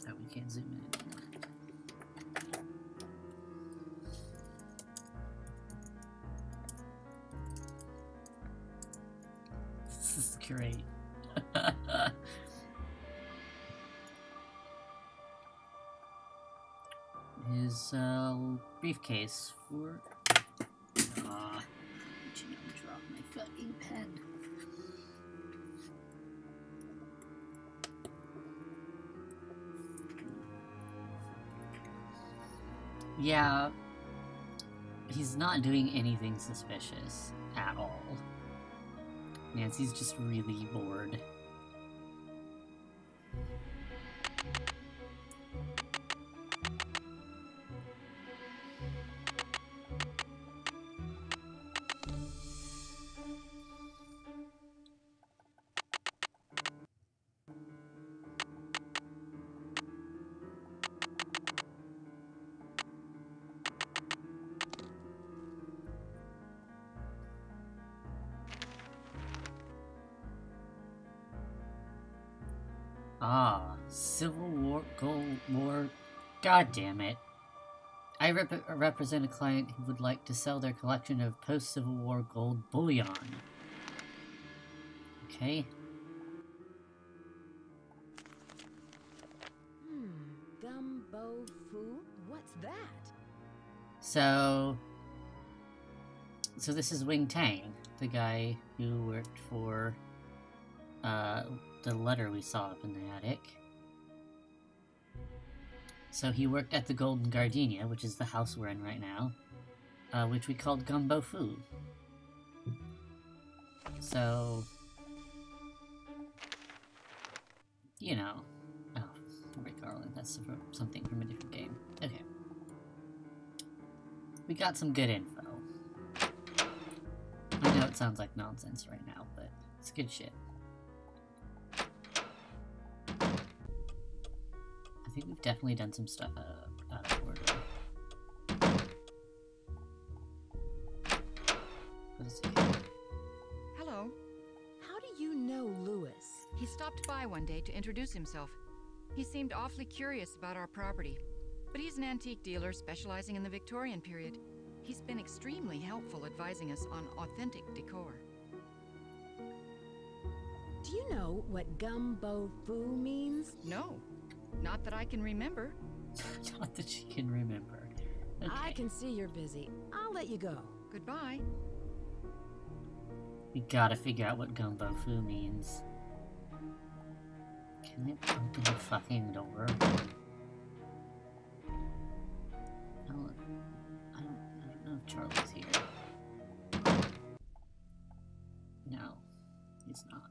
Oh, we can't zoom in anymore. This is great. His briefcase for did you know drop my fucking pen? Yeah, he's not doing anything suspicious at all. Nancy's just really bored. Ah, Civil War, Cold War, god damn it. I represent a client who would like to sell their collection of post-Civil War gold bullion. Okay. Gumbo Fu? What's that? So this is Wing Tang, the guy who worked for the letter we saw up in the attic. So he worked at the Golden Gardenia, which is the house we're in right now, which we called Gumbo Fu. So, you know. Oh, Rick Garland, that's something from a different game. Okay. We got some good info. I know it sounds like nonsense right now, but it's good shit. I think we've definitely done some stuff out of order. But it's okay. Hello. How do you know Lewis? He stopped by one day to introduce himself. He seemed awfully curious about our property, but he's an antique dealer specializing in the Victorian period. He's been extremely helpful advising us on authentic decor. Do you know what Gumbo Fu means? No, not that I can remember. Not that she can remember. Okay. I can see you're busy. I'll let you go. Goodbye. We gotta figure out what Gumbo Fu means. Can it open the fucking door? I don't know if Charlie's here. No, he's not.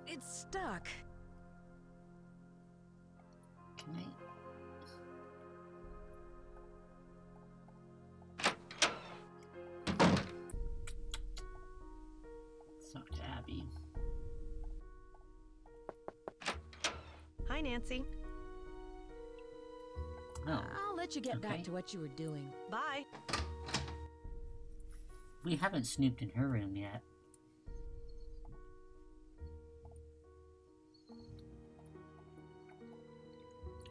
It's stuck. Can I? Let's talk to Abby. Hi, Nancy. Oh, I'll let you get okay. back to what you were doing. Bye. We haven't snooped in her room yet.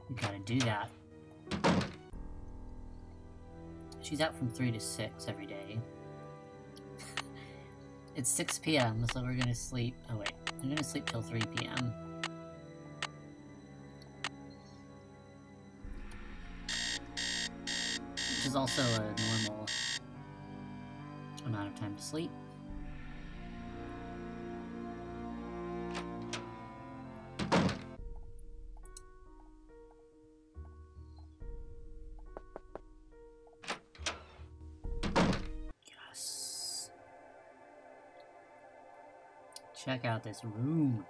We gotta do that. She's out from 3 to 6 every day. It's 6 p.m., so we're gonna sleep. Oh, wait. I'm gonna sleep till 3 p.m. Which is also a normal amount of time to sleep. Yes. Check out this room.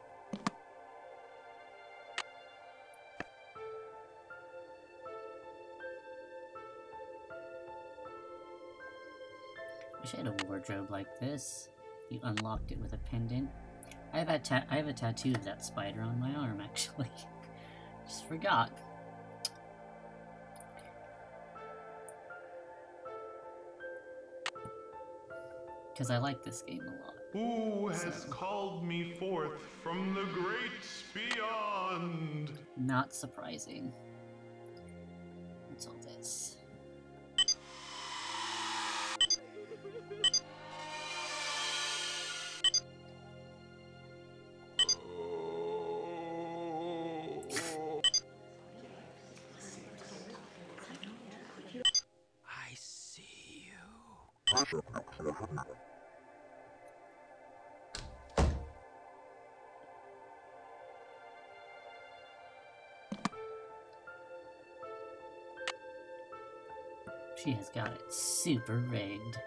Wish I had a wardrobe like this. You unlocked it with a pendant. I have a tattoo of that spider on my arm, actually. Just forgot. Because I like this game a lot. Who has called me forth from the great beyond? Not surprising. What's all this? I see you. She has got it super rigged.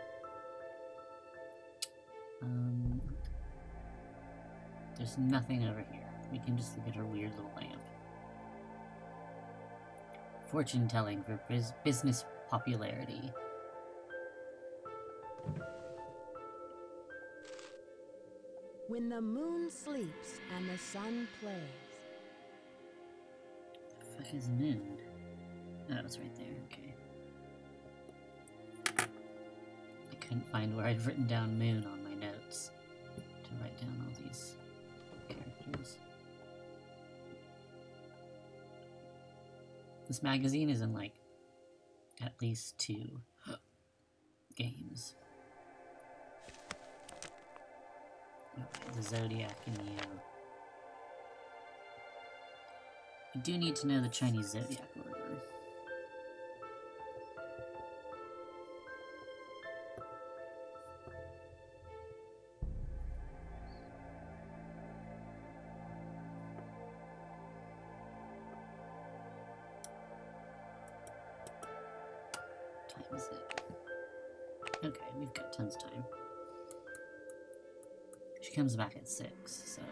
There's nothing over here. We can just look at her weird little lamp. Fortune telling for business popularity. When the moon sleeps and the sun plays. The fuck is moon? Oh, it's right there, okay. I couldn't find where I'd written down moon on my notes to write down all these characters. This magazine is in, like, at least 2 games. Okay, the Zodiac and Neo. I do need to know the Chinese Zodiac order. Time is it? Okay, we've got tons of time. She comes back at 6, so...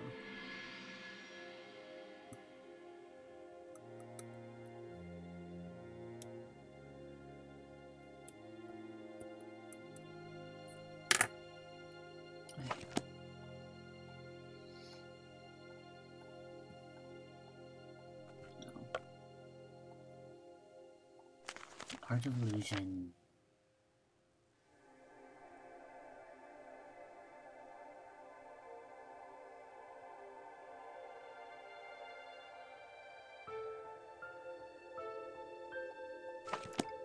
Art of Illusion.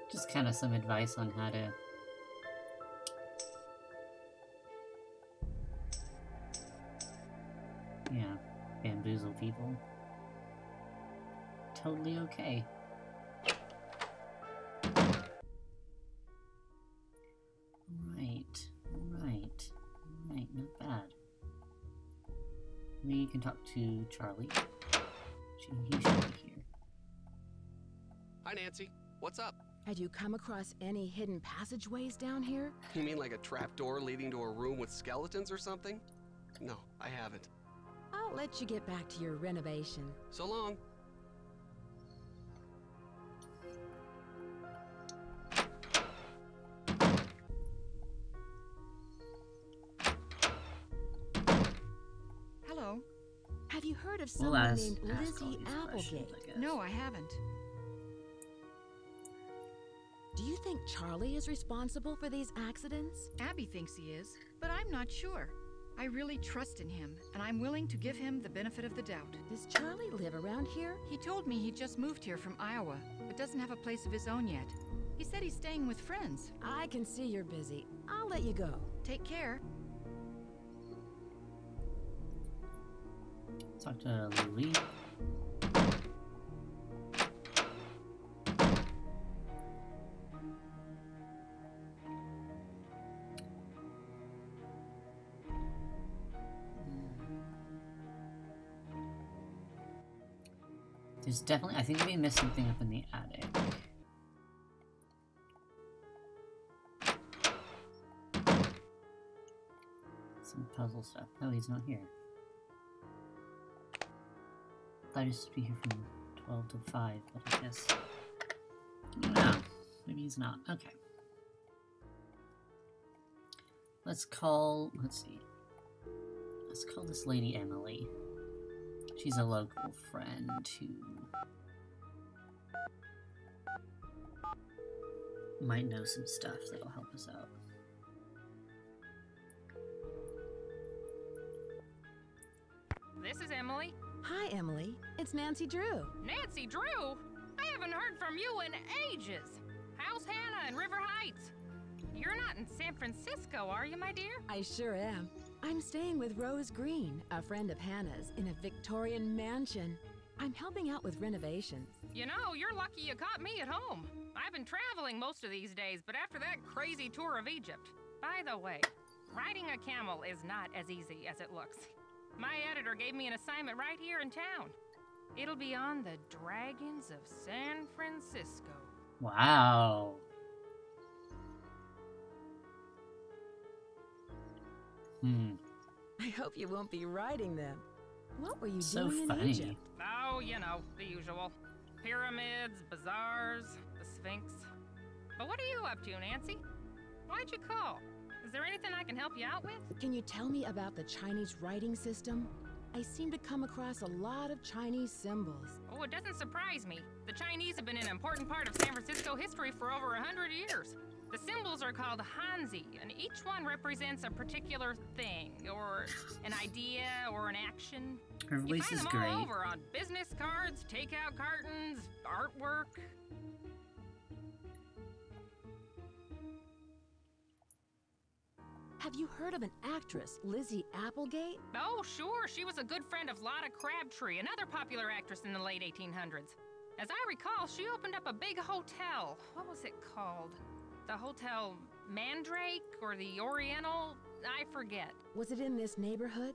Just kind of some advice on how to bamboozle people. Totally okay. Right, not bad. We can talk to Charlie. He should be here. Hi, Nancy. What's up? Had you come across any hidden passageways down here? You mean like a trapdoor leading to a room with skeletons or something? No, I haven't. I'll let you get back to your renovation. So long. Hello. Have you heard of someone named Lizzie Applegate? No, I haven't. Do you think Charlie is responsible for these accidents? Abby thinks he is, but I'm not sure. I really trust in him, and I'm willing to give him the benefit of the doubt. Does Charlie live around here? He told me he just moved here from Iowa, but doesn't have a place of his own yet. He said he's staying with friends. I can see you're busy. I'll let you go. Take care. Talk to Lily. There's definitely, I think we missed something up in the attic. Some puzzle stuff. Oh, he's not here. I thought he used to be here from 12 to 5, but I guess... I don't know. Maybe he's not. Okay. Let's call this lady Emily. She's a local friend who might know some stuff that'll help us out. This is Emily. Hi, Emily. It's Nancy Drew. Nancy Drew? I haven't heard from you in ages. How's Hannah in River Heights? You're not in San Francisco, are you, my dear? I sure am. I'm staying with Rose Green, a friend of Hannah's, in a Victorian mansion. I'm helping out with renovations. You know, you're lucky you caught me at home. I've been traveling most of these days, but after that crazy tour of Egypt. By the way, riding a camel is not as easy as it looks. My editor gave me an assignment right here in town. It'll be on the Dragons of San Francisco. Wow. I hope you won't be riding them. What were you So doing funny. in Egypt? Oh, you know, the usual. Pyramids, bazaars, the Sphinx. But what are you up to, Nancy? Why'd you call? Is there anything I can help you out with? Can you tell me about the Chinese writing system? I seem to come across a lot of Chinese symbols. Oh, it doesn't surprise me. The Chinese have been an important part of San Francisco history for over 100 years. The symbols are called Hanzi, and each one represents a particular thing, or an idea, or an action. Her You voice find is them all great. over on business cards, takeout cartons, artwork. Have you heard of an actress, Lizzie Applegate? Oh, sure, she was a good friend of Lotta Crabtree, another popular actress in the late 1800s. As I recall, she opened up a big hotel. What was it called? The Hotel Mandrake or the Oriental? I forget. Was it in this neighborhood?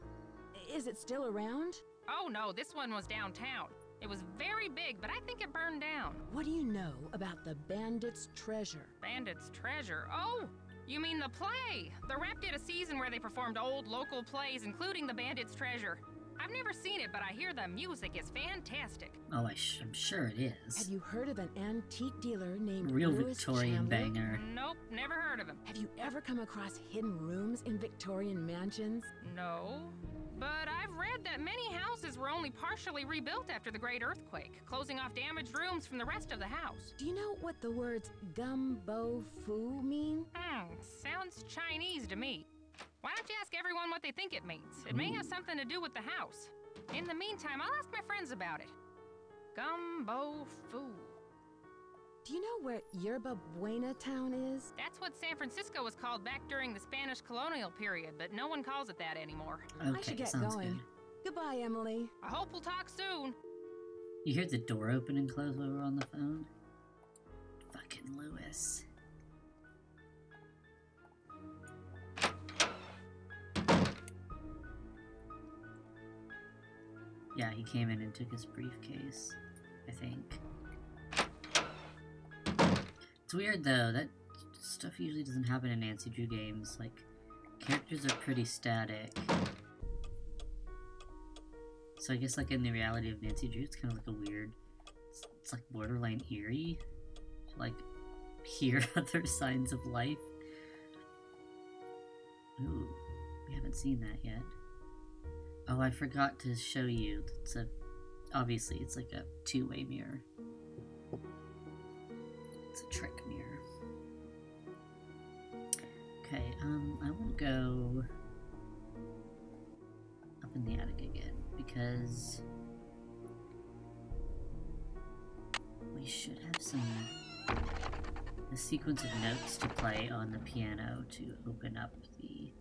Is it still around? Oh no, this one was downtown. It was very big, but I think it burned down. What do you know about the Bandit's Treasure? Bandit's Treasure? Oh, you mean the play? The Rep did a season where they performed old local plays, including the Bandit's Treasure. I've never seen it, but I hear the music is fantastic. Oh, I'm sure it is. Have you heard of an antique dealer named Real Louis Victorian Chandler? banger. Nope, never heard of him. Have you ever come across hidden rooms in Victorian mansions? No. But I've read that many houses were only partially rebuilt after the Great Earthquake, closing off damaged rooms from the rest of the house. Do you know what the words gumbo foo mean? Sounds Chinese to me. Why don't you ask everyone what they think it means? It may have something to do with the house. In the meantime, I'll ask my friends about it. Gumbo Foo. Do you know where Yerba Buena town is? That's what San Francisco was called back during the Spanish colonial period, but no one calls it that anymore. I Okay, should get sounds going. good. Goodbye, Emily. I hope we'll talk soon. You hear the door open and close while we're on the phone? Fucking Lewis. Yeah, he came in and took his briefcase, I think. It's weird though, that stuff usually doesn't happen in Nancy Drew games. Like, characters are pretty static. So I guess like in the reality of Nancy Drew, it's kind of like a weird, it's like borderline eerie to like hear other signs of life. Ooh, we haven't seen that yet. Oh, I forgot to show you. Obviously it's like a two-way mirror. It's a trick mirror. Okay, I will go up in the attic again because we should have a sequence of notes to play on the piano to open up the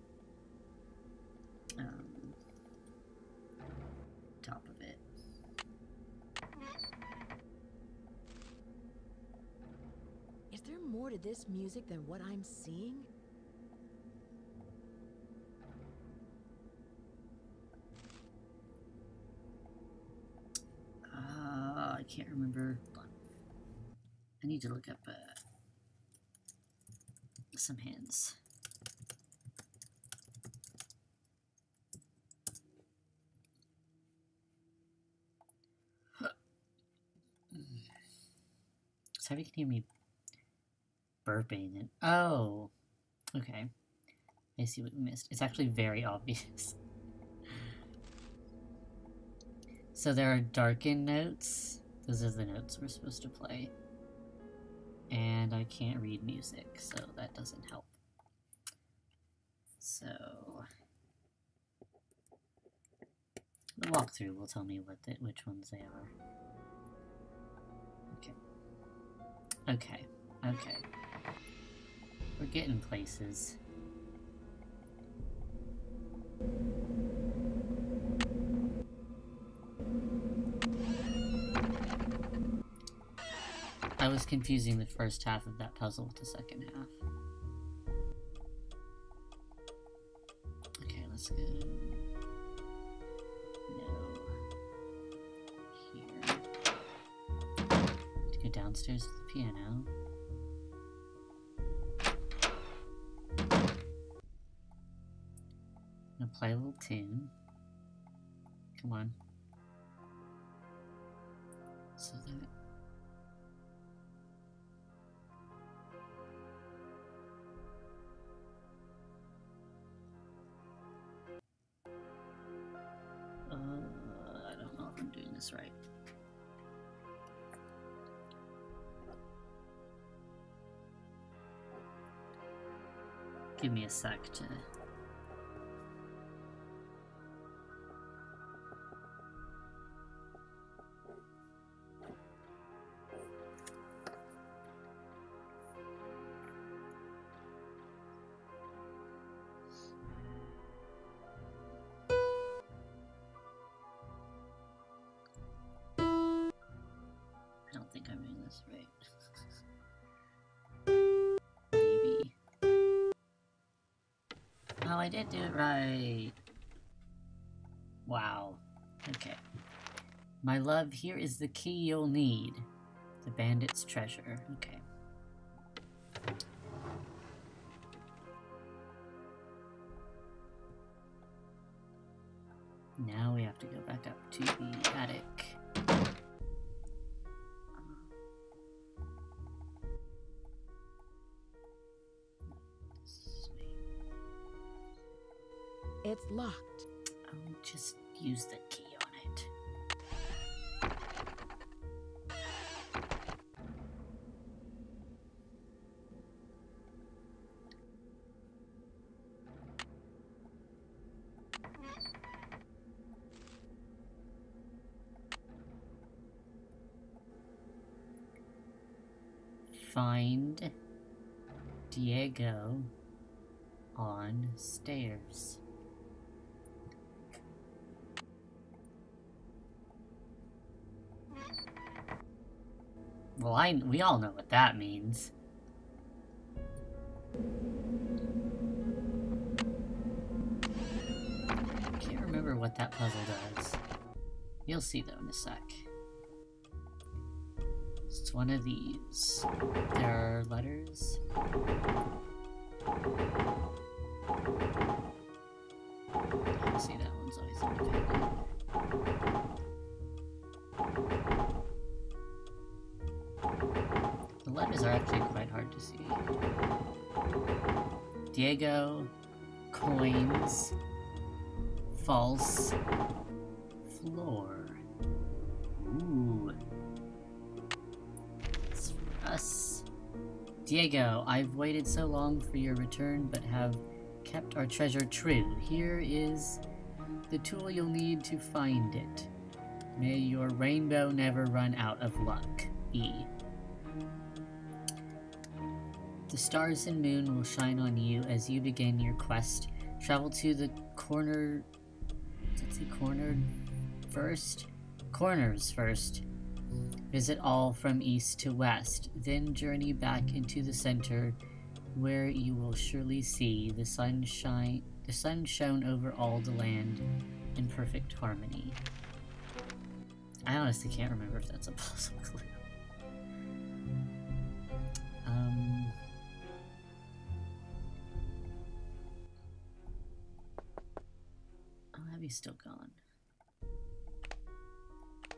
top of it. Is there more to this music than what I'm seeing? I can't remember. Hold on. I need to look up some hints. So you can hear me burping and oh, okay. I see what we missed. It's actually very obvious. So there are darken notes. Those are the notes we're supposed to play. And I can't read music, so that doesn't help. So the walkthrough will tell me which ones they are. Okay. Okay. We're getting places. I was confusing the first half of that puzzle with the second half. Okay, let's go. No. Here. Let's go downstairs to the piano. I'm gonna play a little tune. Come on. So that. I don't know if I'm doing this right. Give me a sec to... I don't think I'm doing this right. Maybe. Oh, I did do it right. Wow. Okay. My love, here is the key you'll need. The bandit's treasure. Okay. Now we have to go back up to the attic. It's locked. I'll just use the key on it. Find Diego on stairs. Well, we all know what that means. Can't remember what that puzzle does. You'll see though in a sec. It's one of these. There are letters. I see that one's always independent. The letters are actually quite hard to see. Diego, coins, false, floor. Ooh. It's for us. Diego, I've waited so long for your return, but have kept our treasure true. Here is the tool you'll need to find it. May your rainbow never run out of luck. E. The stars and moon will shine on you as you begin your quest. Travel to the corner... Does that say cornered first? Corners first. Visit all from east to west. Then journey back into the center, where you will surely see the sun shone over all the land in perfect harmony. I honestly can't remember if that's a puzzle clue. Oh, Abby's still gone.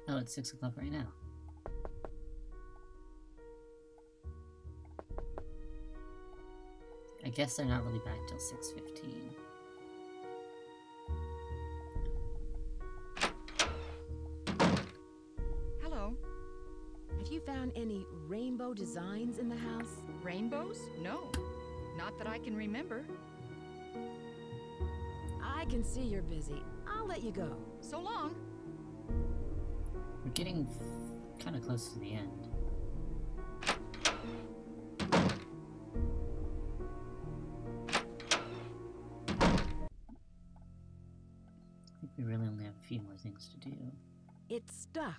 Oh, it's 6 o'clock right now. I guess they're not really back till 6:15. Hello. Have you found any rainbow designs in the house? Rainbows? No. Not that I can remember. I can see you're busy. I'll let you go. So long. We're getting kind of close to the end. I think we really only have a few more things to do. It's stuck.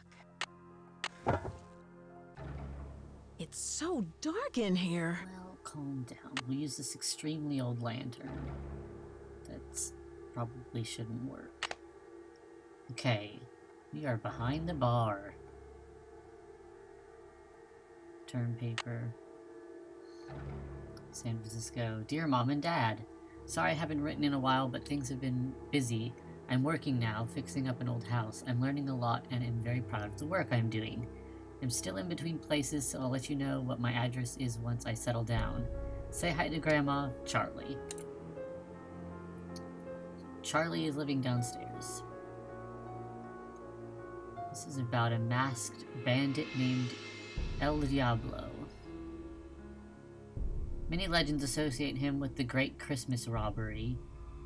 It's so dark in here. Well, calm down. We'll use this extremely old lantern. That's probably shouldn't work. Okay, we are behind the bar. Term paper. San Francisco. Dear Mom and Dad, sorry I haven't written in a while, but things have been busy. I'm working now, fixing up an old house. I'm learning a lot and am very proud of the work I'm doing. I'm still in between places, so I'll let you know what my address is once I settle down. Say hi to Grandma, Charlie. Charlie is living downstairs. This is about a masked bandit named El Diablo. Many legends associate him with the Great Christmas Robbery,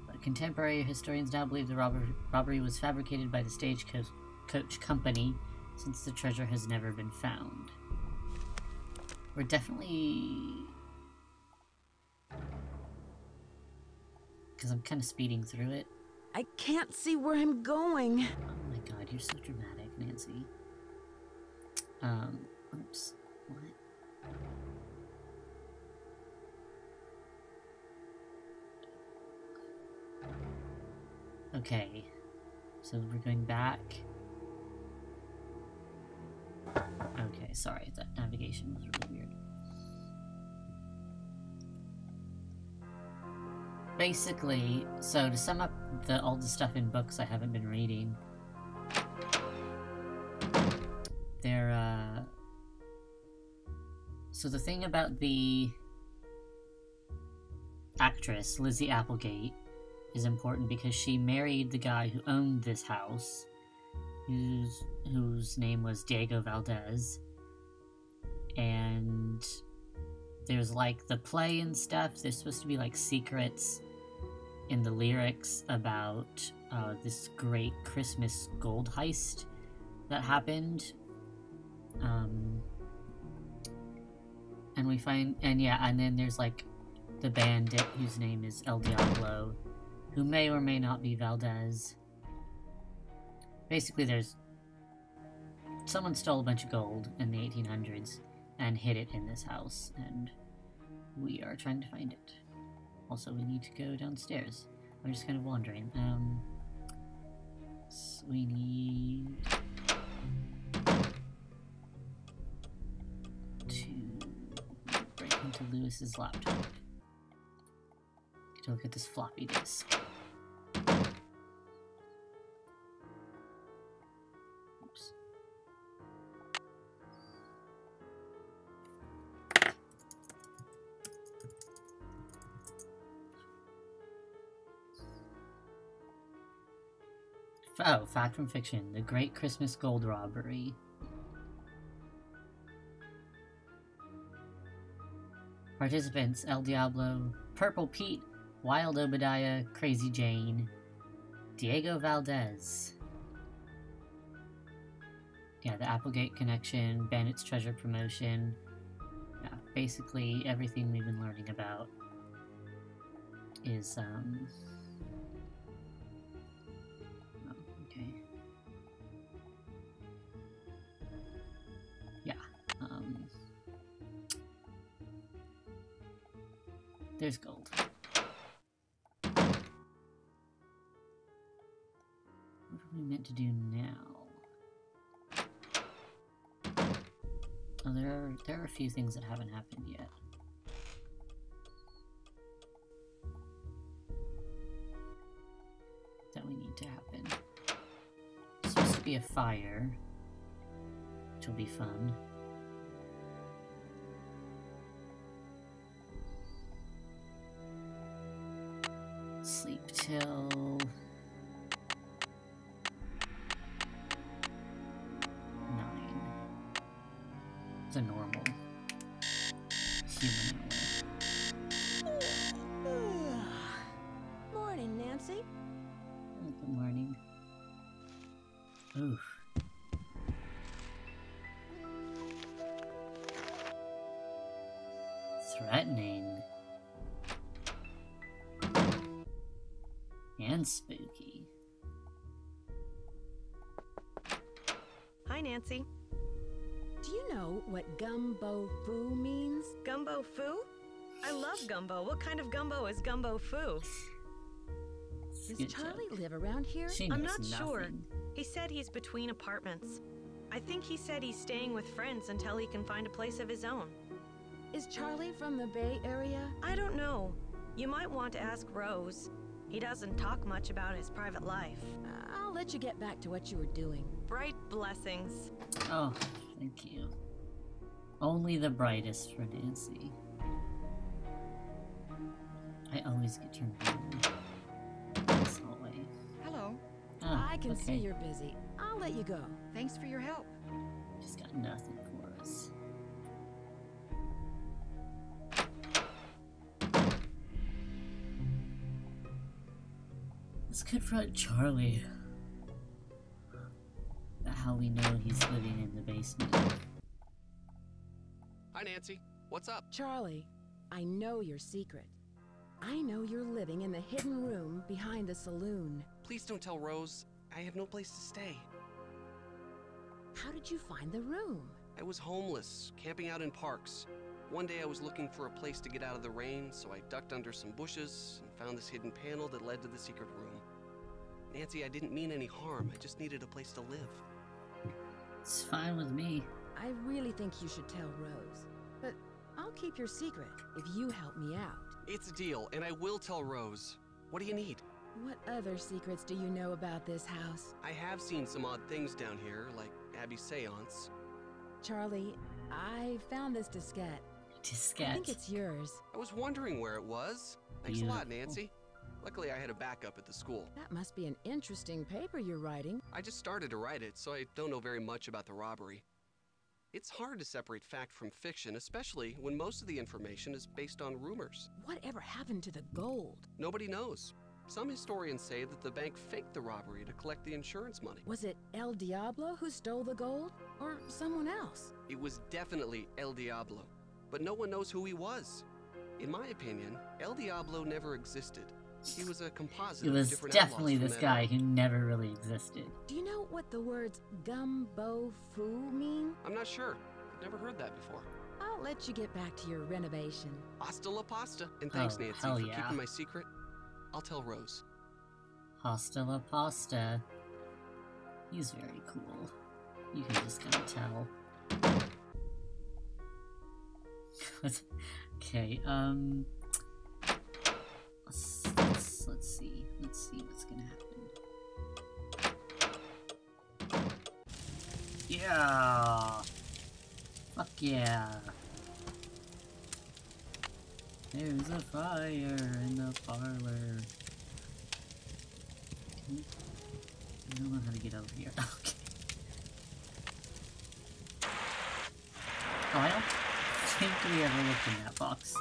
but contemporary historians now believe the robbery was fabricated by the Stagecoach Company, since the treasure has never been found. We're definitely... because I'm kind of speeding through it. I can't see where I'm going. Oh my god, you're so dramatic, Nancy. Oops. What? Okay. So we're going back. Okay, sorry, that navigation was really weird. Basically, so to sum up all the stuff in books I haven't been reading, so the thing about the actress, Lizzie Applegate, is important because she married the guy who owned this house, whose name was Diego Valdez, and there's like the play and stuff, there's supposed to be like secrets in the lyrics about this great Christmas gold heist that happened. And we find, and then there's like the bandit whose name is El Diablo, who may or may not be Valdez. Basically, someone stole a bunch of gold in the 1800s and hid it in this house, and we are trying to find it. Also, we need to go downstairs. I'm just kind of wandering. So we need to break into Lewis's laptop to look at this floppy disk. Oops. Oh, fact from fiction. The Great Christmas Gold Robbery. Participants: El Diablo, Purple Pete, Wild Obadiah, Crazy Jane, Diego Valdez. Yeah, the Applegate connection, Bandit's Treasure promotion. Yeah, basically everything we've been learning about is, okay. Yeah, there's gold. What are we meant to do now? Oh, there are a few things that haven't happened yet. That we need to happen. It's supposed to be a fire, which will be fun. Sleep till 9. It's a normal human hour. Morning, Nancy. Oh, good morning. Oof. Threatening. And spooky. Hi, Nancy. Do you know what gumbo foo means? Gumbo foo? I love gumbo. What kind of gumbo is gumbo foo? Does Good Charlie joke. live around here? She knows I'm not nothing. sure. He said he's between apartments. I think he said he's staying with friends until he can find a place of his own. Is Charlie from the Bay Area? I don't know. You might want to ask Rose. He doesn't talk much about his private life. I'll let you get back to what you were doing. Bright blessings. Oh, thank you. Only the brightest for Nancy. I always get turned on. This hallway. Hello. Oh, I can see okay. you're busy. I'll let you go. Thanks for your help. She's got nothing for us. Let's confront Charlie. About how we know he's living in the basement. Hi, Nancy. What's up? Charlie, I know your secret. I know you're living in the hidden room behind the saloon. Please don't tell Rose. I have no place to stay. How did you find the room? I was homeless, camping out in parks. One day I was looking for a place to get out of the rain, so I ducked under some bushes and found this hidden panel that led to the secret room. Nancy, I didn't mean any harm. I just needed a place to live. It's fine with me. I really think you should tell Rose, but I'll keep your secret if you help me out. It's a deal, and I will tell Rose. What do you need? What other secrets do you know about this house? I have seen some odd things down here, like Abby's seance. Charlie, I found this diskette. Diskette. I think it's yours. I was wondering where it was. Thanks a lot, Beautiful. Nancy. Luckily, I had a backup at the school. That must be an interesting paper you're writing. I just started to write it, so I don't know very much about the robbery. It's hard to separate fact from fiction, especially when most of the information is based on rumors. Whatever happened to the gold? Nobody knows. Some historians say that the bank faked the robbery to collect the insurance money. Was it El Diablo who stole the gold? Or someone else? It was definitely El Diablo, but no one knows who he was. In my opinion, El Diablo never existed. He was a composite It of was different definitely outlaws this from that guy who never really existed. Do you know what the words gumbo foo mean? I'm not sure. I've never heard that before. I'll let you get back to your renovation. Hasta la pasta. And thanks, Oh, Nancy, hell for yeah. keeping my secret. I'll tell Rose. Hasta la pasta. He's very cool. You can just kind of tell. Okay, let's see what's gonna happen. Yeah! Fuck yeah! There's a fire in the parlor. I don't know how to get over here. Okay. Oh, I don't think we ever looked in that box.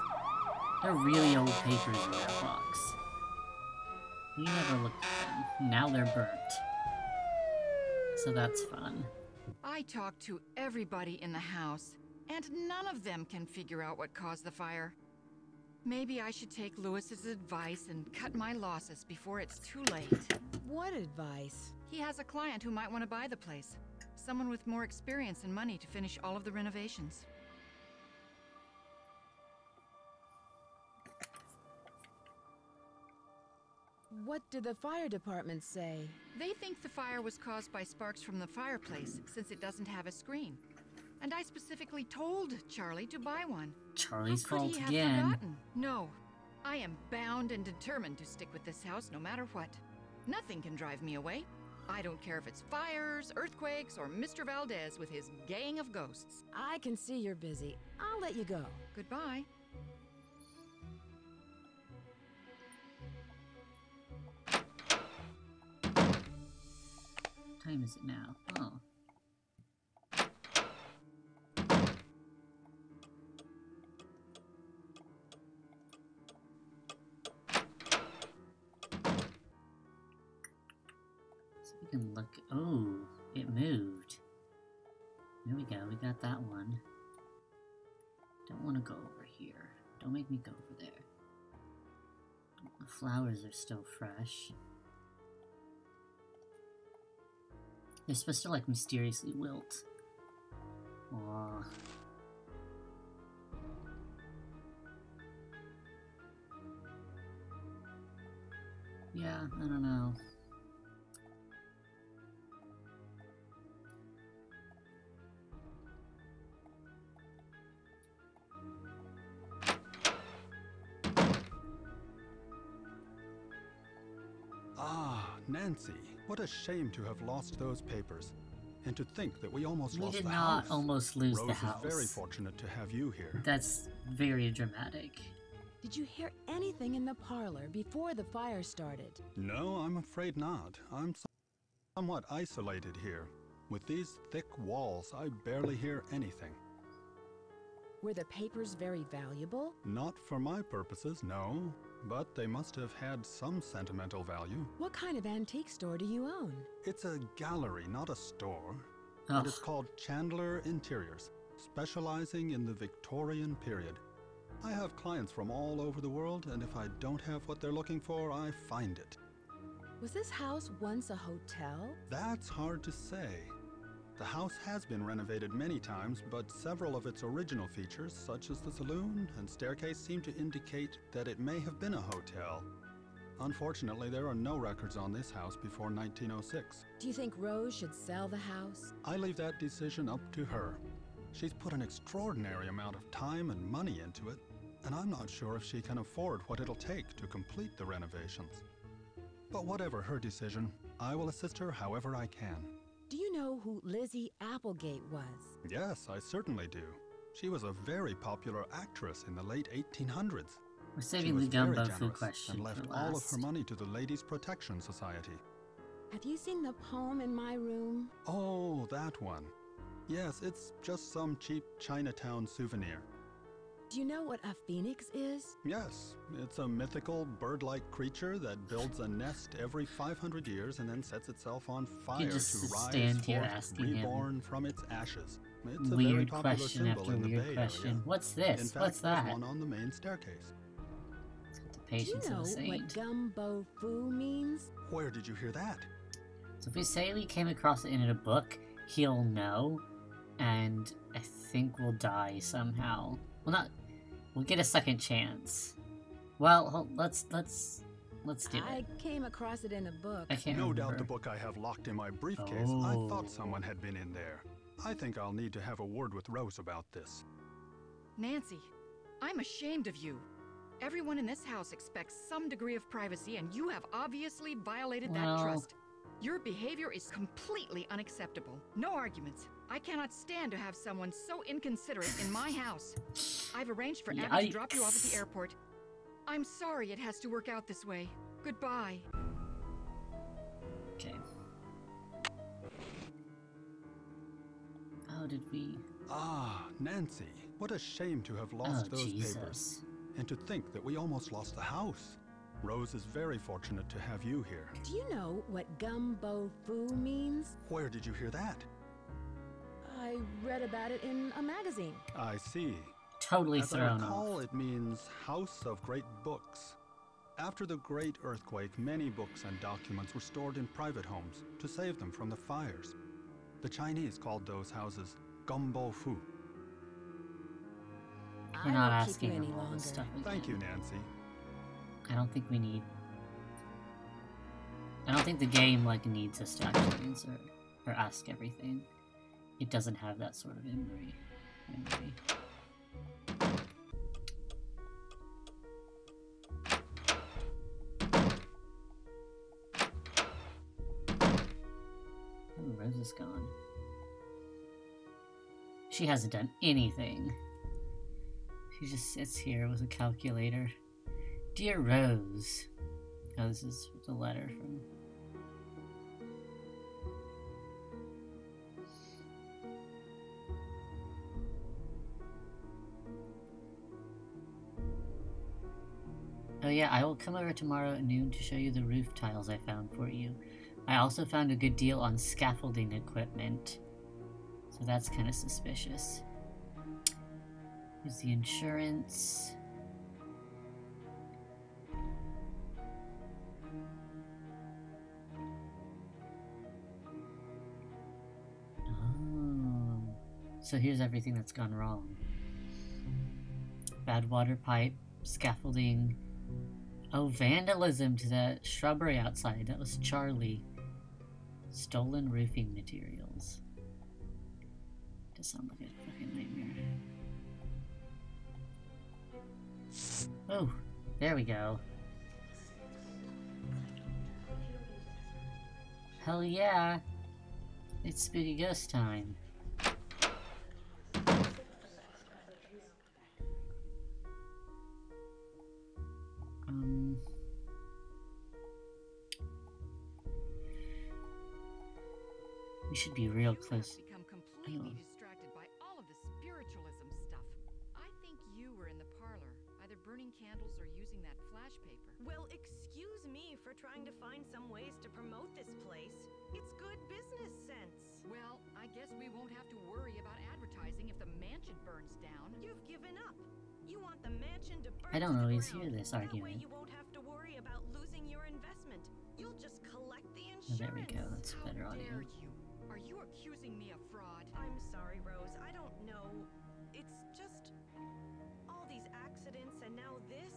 There are really old papers in that box. We never looked at them. Now they're burnt. So that's fun. I talked to everybody in the house, and none of them can figure out what caused the fire. Maybe I should take Lewis's advice and cut my losses before it's too late. What advice? He has a client who might want to buy the place. Someone with more experience and money to finish all of the renovations. What did the fire department say? They think the fire was caused by sparks from the fireplace, since it doesn't have a screen. And I specifically told Charlie to buy one. Charlie's How could fault he have again. forgotten? No. I am bound and determined to stick with this house no matter what. Nothing can drive me away. I don't care if it's fires, earthquakes, or Mr. Valdez with his gang of ghosts. I can see you're busy. I'll let you go. Goodbye. What time is it now? Oh. So we can look. Oh, it moved. There we go. We got that one. Don't want to go over here. Don't make me go over there. The flowers are still fresh. They're supposed to, like, mysteriously wilt. Aww. Yeah, I don't know. Ah, Nancy, what a shame to have lost those papers. And to think that we almost We lost did the not house. almost lose Rose the is house. very fortunate to have you here. That's very dramatic. Did you hear anything in the parlor before the fire started? No, I'm afraid not. I'm somewhat isolated here. With these thick walls, I barely hear anything. Were the papers very valuable? Not for my purposes, no. but they must have had some sentimental value. What kind of antique store do you own? It's a gallery, not a store. Ugh. And it's called Chandler Interiors, specializing in the Victorian period. I have clients from all over the world, and if I don't have what they're looking for, I find it. Was this house once a hotel? That's hard to say. The house has been renovated many times, but several of its original features, such as the saloon and staircase, seem to indicate that it may have been a hotel. Unfortunately, there are no records on this house before 1906. Do you think Rose should sell the house? I leave that decision up to her. She's put an extraordinary amount of time and money into it, and I'm not sure if she can afford what it'll take to complete the renovations. But whatever her decision, I will assist her however I can. Do you know who Lizzie Applegate was? Yes, I certainly do. She was a very popular actress in the late 1800s. We're She saving was the very Gumbo generous food question and left for all of last. her money to the Ladies' Protection Society. Have you seen the poem in my room? Oh, that one. Yes, it's just some cheap Chinatown souvenir. Do you know what a phoenix is? Yes, it's a mythical bird-like creature that builds a nest every 500 years and then sets itself on fire just to rise stand here forth, asking him reborn from its ashes. It's a very Weird popular question symbol after in the weird Bay question. Area. What's In this? fact, What's that? there's one on the main staircase. It's got the Do you patience know of a what saint. gumbo foo means? Where did you hear that? So if we say we came across it in a book, he'll know, and I think we'll die somehow. Well, not. We'll get a second chance. Well, let's do it. I came across it in a book. I can't No remember. doubt the book I have locked in my briefcase. I thought someone had been in there. I think I'll need to have a word with Rose about this. Nancy, I'm ashamed of you. Everyone in this house expects some degree of privacy, and you have obviously violated that Well- trust. Your behavior is completely unacceptable. No arguments. I cannot stand to have someone so inconsiderate in my house. I've arranged for Abby to drop you off at the Yikes. airport. I'm sorry it has to work out this way. Goodbye. Okay. Oh, did we? Ah, Nancy, what a shame to have lost Oh, those Jesus. papers. And to think that we almost lost the house. Rose is very fortunate to have you here. Do you know what gumbo foo means? Where did you hear that? I read about it in a magazine. I see. Totally As I thrown recall, off. it means House of Great Books. After the Great Earthquake, many books and documents were stored in private homes to save them from the fires. The Chinese called those houses Gumbo Fu. We're I not won't keep asking you any him all longer. this stuff again. Thank you, Nancy. I don't think we need. I don't think the game needs us to actually answer or ask everything. It doesn't have that sort of memory. Ooh, Rose is gone. She hasn't done anything. She just sits here with a calculator. Dear Rose. Oh, this is the letter from... Oh yeah, I will come over tomorrow at noon to show you the roof tiles I found for you. I also found a good deal on scaffolding equipment. So that's kind of suspicious. Here's the insurance. Oh. So here's everything that's gone wrong. Bad water pipe, scaffolding. Oh, vandalism to the shrubbery outside. That was Charlie. Stolen roofing materials. Does sound like a fucking nightmare. Oh, there we go. Hell yeah! It's spooky ghost time. We should be real close. Become completely distracted by all of the spiritualism stuff. I think you were in the parlor, either burning candles or using that flash paper. are trying to find some ways to promote this place. It's good business sense. Well, I guess we won't have to worry about advertising if the mansion burns down. You've given up. You want the mansion to burn I don't to the always ground. hear this That way argument. you won't have to worry about losing your investment. You'll just collect the Oh, insurance. there we go. That's How better dare audio. you? Are you accusing me of fraud? I'm sorry, Rose. I don't know. It's just all these accidents and now this.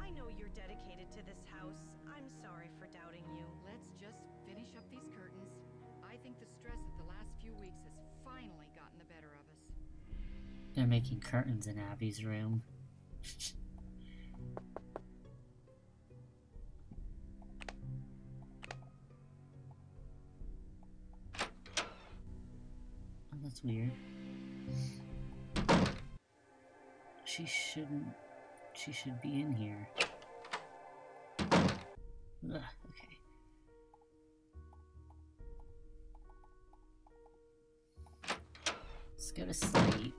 I know you're dedicated to this house. I'm sorry for doubting you. Let's just finish up these curtains. I think the stress of the last few weeks has finally gotten the better of us. They're making curtains in Abby's room. Oh, that's weird. She shouldn't. She should be in here. Ugh, okay. Let's go to sleep.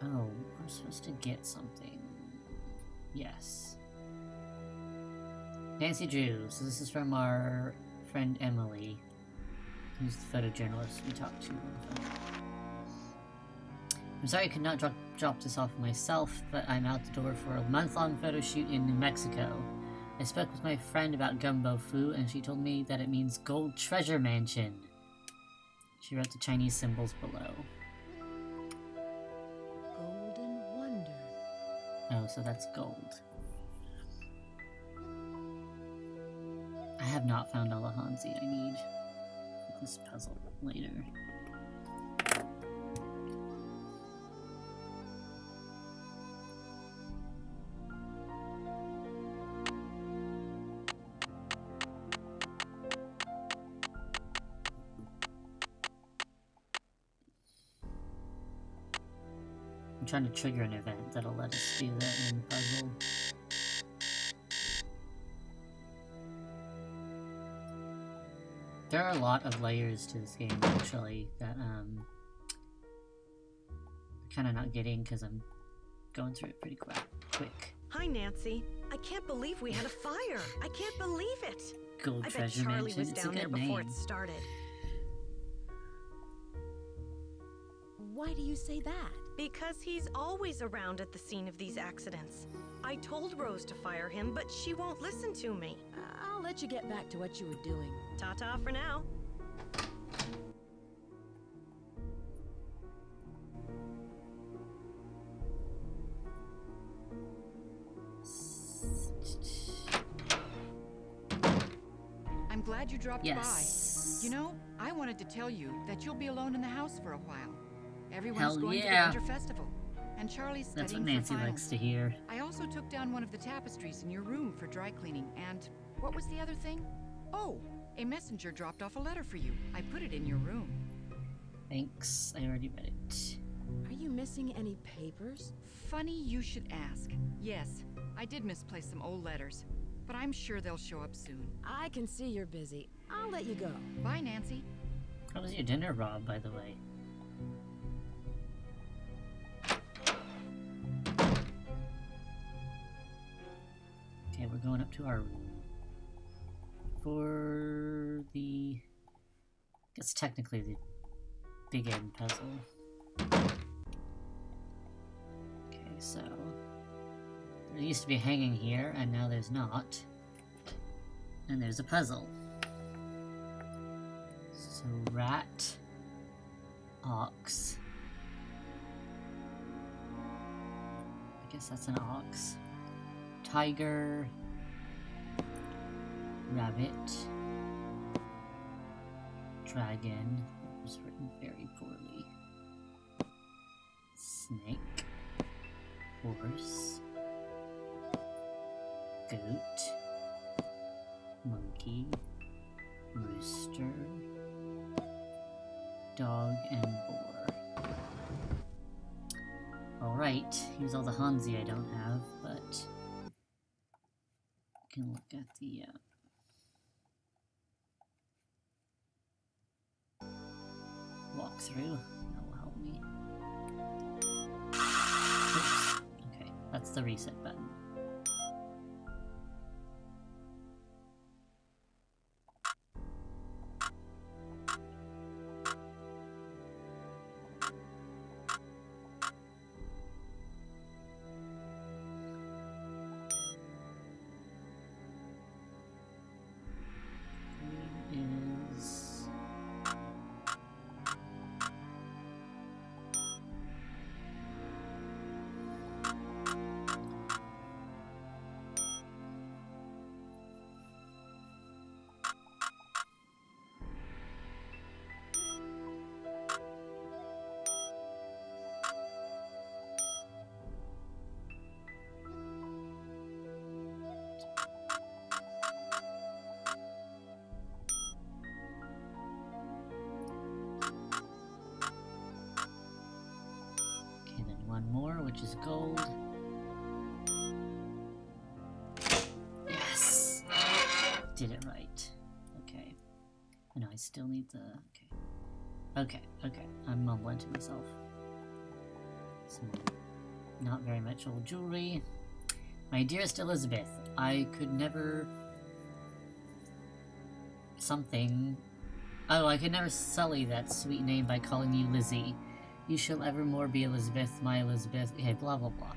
Oh, we're supposed to get something. Yes. Nancy Drew. So this is from our friend Emily, who's the photojournalist we talked to on the phone. I'm sorry I could not drop this off myself, but I'm out the door for a month-long photo shoot in New Mexico. I spoke with my friend about Gumbo Fu, and she told me that it means Gold Treasure Mansion. She wrote the Chinese symbols below. Golden Wonder. Oh, so that's gold. I have not found all the Hanzi I need for this puzzle later. I'm trying to trigger an event that'll let us do that in the puzzle. There are a lot of layers to this game, actually, that I'm kind of not getting because I'm going through it pretty quick. Hi, Nancy. I can't believe we had a fire. I can't believe it. Gold I bet Treasure Charlie Mansion, was it's a down there good before name. it started. Why do you say that? Because he's always around at the scene of these accidents. I told Rose to fire him, but she won't listen to me. I'll let you get back to what you were doing. Ta-ta for now. I'm glad you dropped Yes. by. You know, I wanted to tell you that you'll be alone in the house for a while. Everyone's Hell going yeah. to the Winter Festival, and Charlie's That's studying what Nancy for likes finals. to hear. I also took down one of the tapestries in your room for dry cleaning, and what was the other thing? Oh, a messenger dropped off a letter for you. I put it in your room. Thanks, I already read it. Are you missing any papers? Funny you should ask. Yes, I did misplace some old letters, but I'm sure they'll show up soon. I can see you're busy. I'll let you go. Bye, Nancy. How was your dinner, Rob, by the way? Okay, we're going up to our room. For the... I guess technically the big end puzzle. Okay, so... There used to be hanging here, and now there's not. And there's a puzzle. So, rat, ox. I guess that's an ox. Tiger, rabbit, dragon. That was written very poorly. Snake, horse, goat, monkey, rooster, dog, and boar. Alright, here's all the Hanzi I don't have, but I can look at the walkthrough. That will help me. Oops. Okay, That's the reset button. Which is gold. Yes! Did it right. Okay. Oh, no, I still need the... Okay. I'm mumbling to myself. Some not very much old jewelry. My dearest Elizabeth, I could never... something... Oh, I could never sully that sweet name by calling you Lizzie. You shall evermore be Elizabeth, my Elizabeth. Okay, blah blah blah.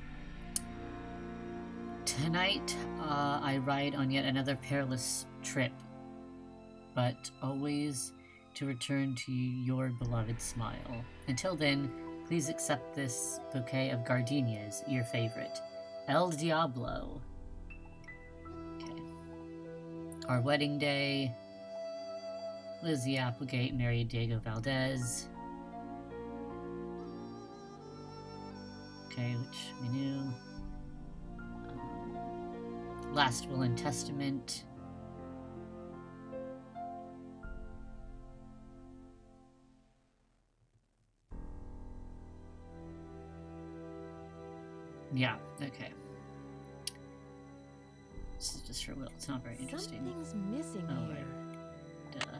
Tonight, I ride on yet another perilous trip, but always to return to your beloved smile. Until then, please accept this bouquet of gardenias, your favorite. El Diablo. Okay. Our wedding day. Lizzie Applegate married Diego Valdez. Okay, which we knew. Last Will and Testament. Yeah, okay. This is just for Will. It's not very interesting. Something's missing here. Right. Duh.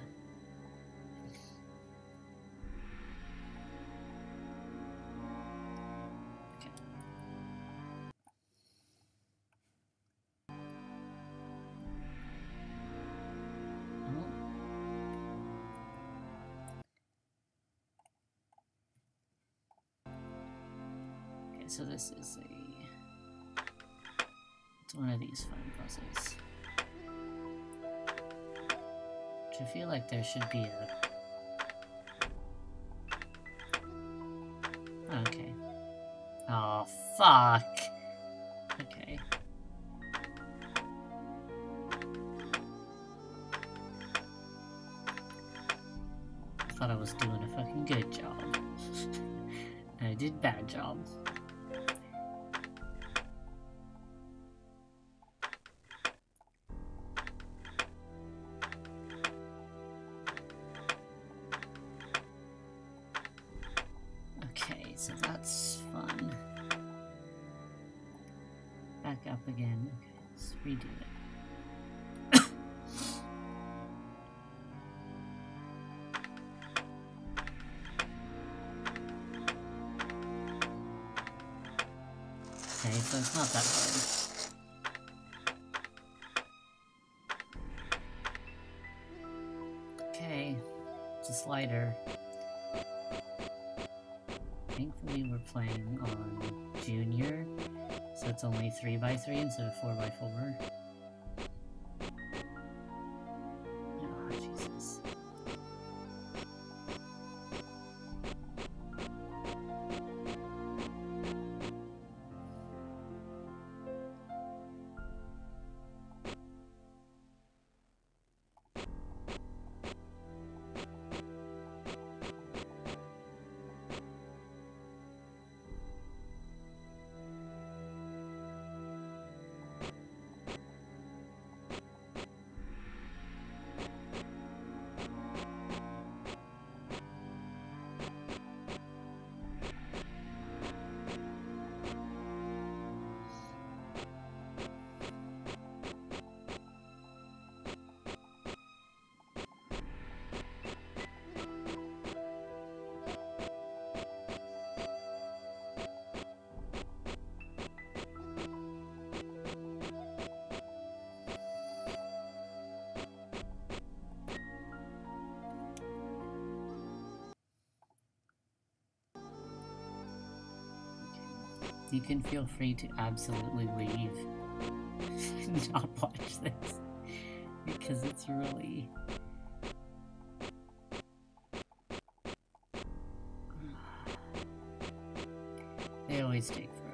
So this is it's one of these fun puzzles. Which I feel like there should be a... Okay. Oh, fuck! Okay. I thought I was doing a fucking good job. I did bad job. So that's fun. Back up again. Okay, let's redo it. Okay, so it's not that hard. Okay, it's a slider. Thankfully we're playing on Junior, so it's only 3x3 instead of 4x4. Oh, Jesus. You can feel free to absolutely leave and not watch this, because it's really... They always take forever.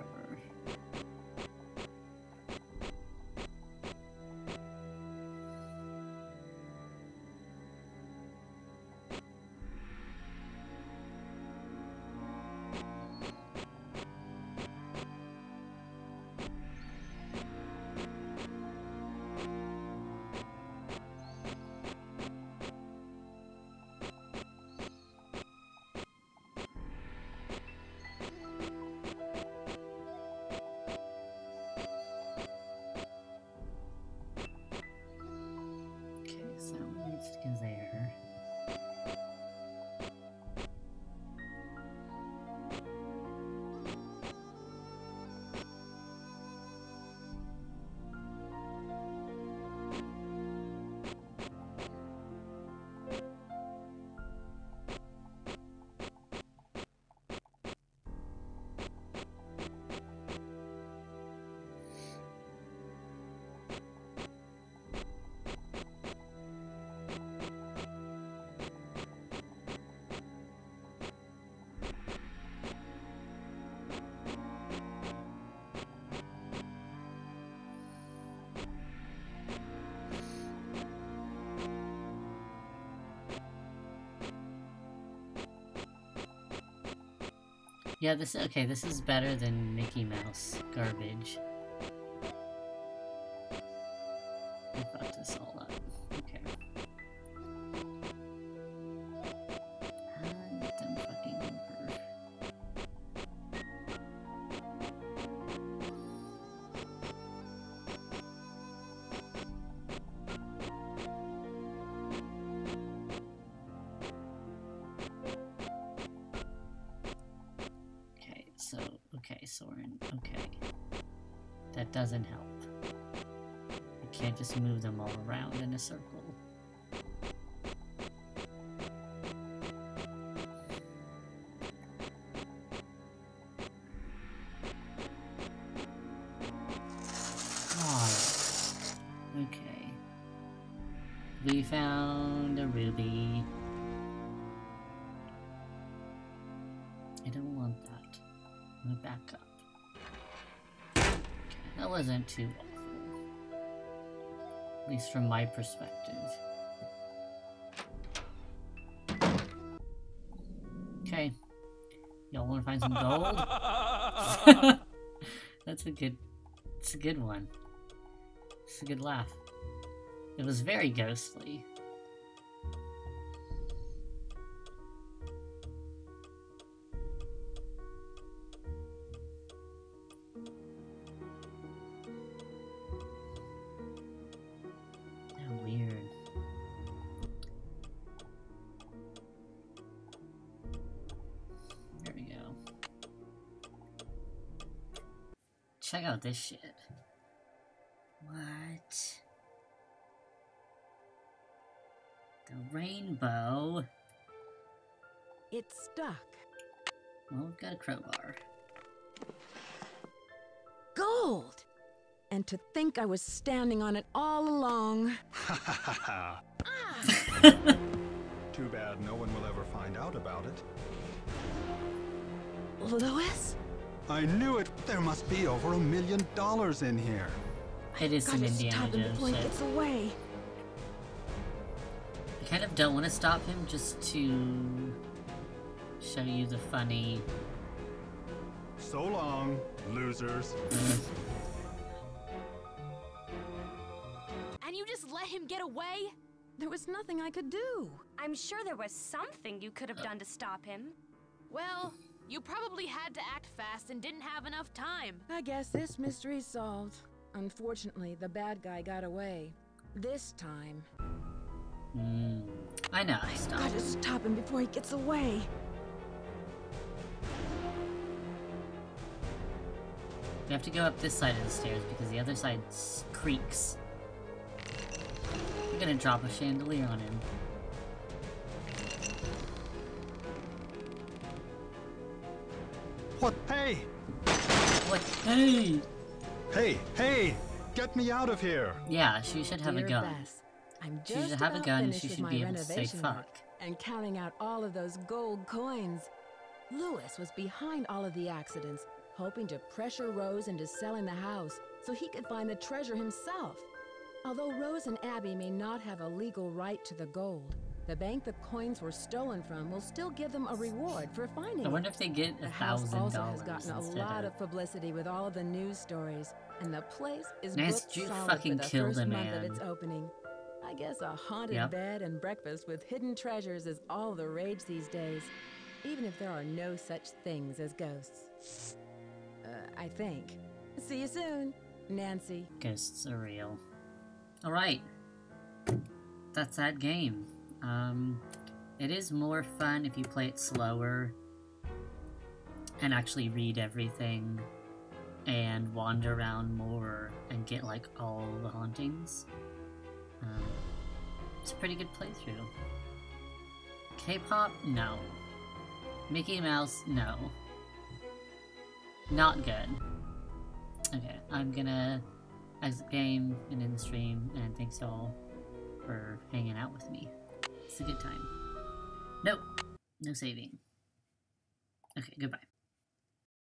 There. Yeah, this is better than Mickey Mouse garbage. I fucked this all up. Okay. Get them fucking over. Okay, Soren, okay. That doesn't help. You can't just move them all around in a circle. Okay. We found a ruby. I don't want that. I'm gonna back up. Okay, that wasn't too awful. At least from my perspective. Okay. Y'all wanna find some gold? It's a good one. It's a good laugh. It was very ghostly. Check out this shit. What? The rainbow? It's stuck. Well, we've got a crowbar. Gold! And to think I was standing on it all along. Ha ha ha ha. Too bad no one will ever find out about it. Louis? I knew it! There must be over $1 million in here. It is some Indiana Jones before he gets away. I kind of don't want to stop him just to show you the funny... So long, losers. And you just let him get away? There was nothing I could do. I'm sure there was something you could have done to stop him. Well, you probably had to act fast and didn't have enough time. I guess this mystery's solved. Unfortunately, the bad guy got away. This time. I know, stop. Gotta stop him before he gets away. We have to go up this side of the stairs because the other side creaks. I'm gonna drop a chandelier on him. What? Hey! What? Hey! Hey, hey! Get me out of here! Yeah, she should have a Dear gun. Bess, I'm She just should have a about gun, finished she with should my be able to say renovation work fuck. and counting out all of those gold coins. Lewis was behind all of the accidents, hoping to pressure Rose into selling the house so he could find the treasure himself. Although Rose and Abby may not have a legal right to the gold, the bank the coins were stolen from will still give them a reward for finding I it. wonder if they get The house also has $1,000 gotten a instead lot of... of publicity with all of the news stories, and the place is Nice, booked you solid fucking for the killed first a month of man. its opening. I guess a haunted Yep. bed and breakfast with hidden treasures is all the rage these days, even if there are no such things as ghosts. I think. See you soon, Nancy. Ghosts are real. Alright. That's that game. It is more fun if you play it slower and actually read everything and wander around more and get like all the hauntings. It's a pretty good playthrough. K-pop? No. Mickey Mouse? No. Not good. Okay, I'm gonna exit game and end the stream, and thanks all for hanging out with me. It's a good time. Nope. No saving. Okay, goodbye.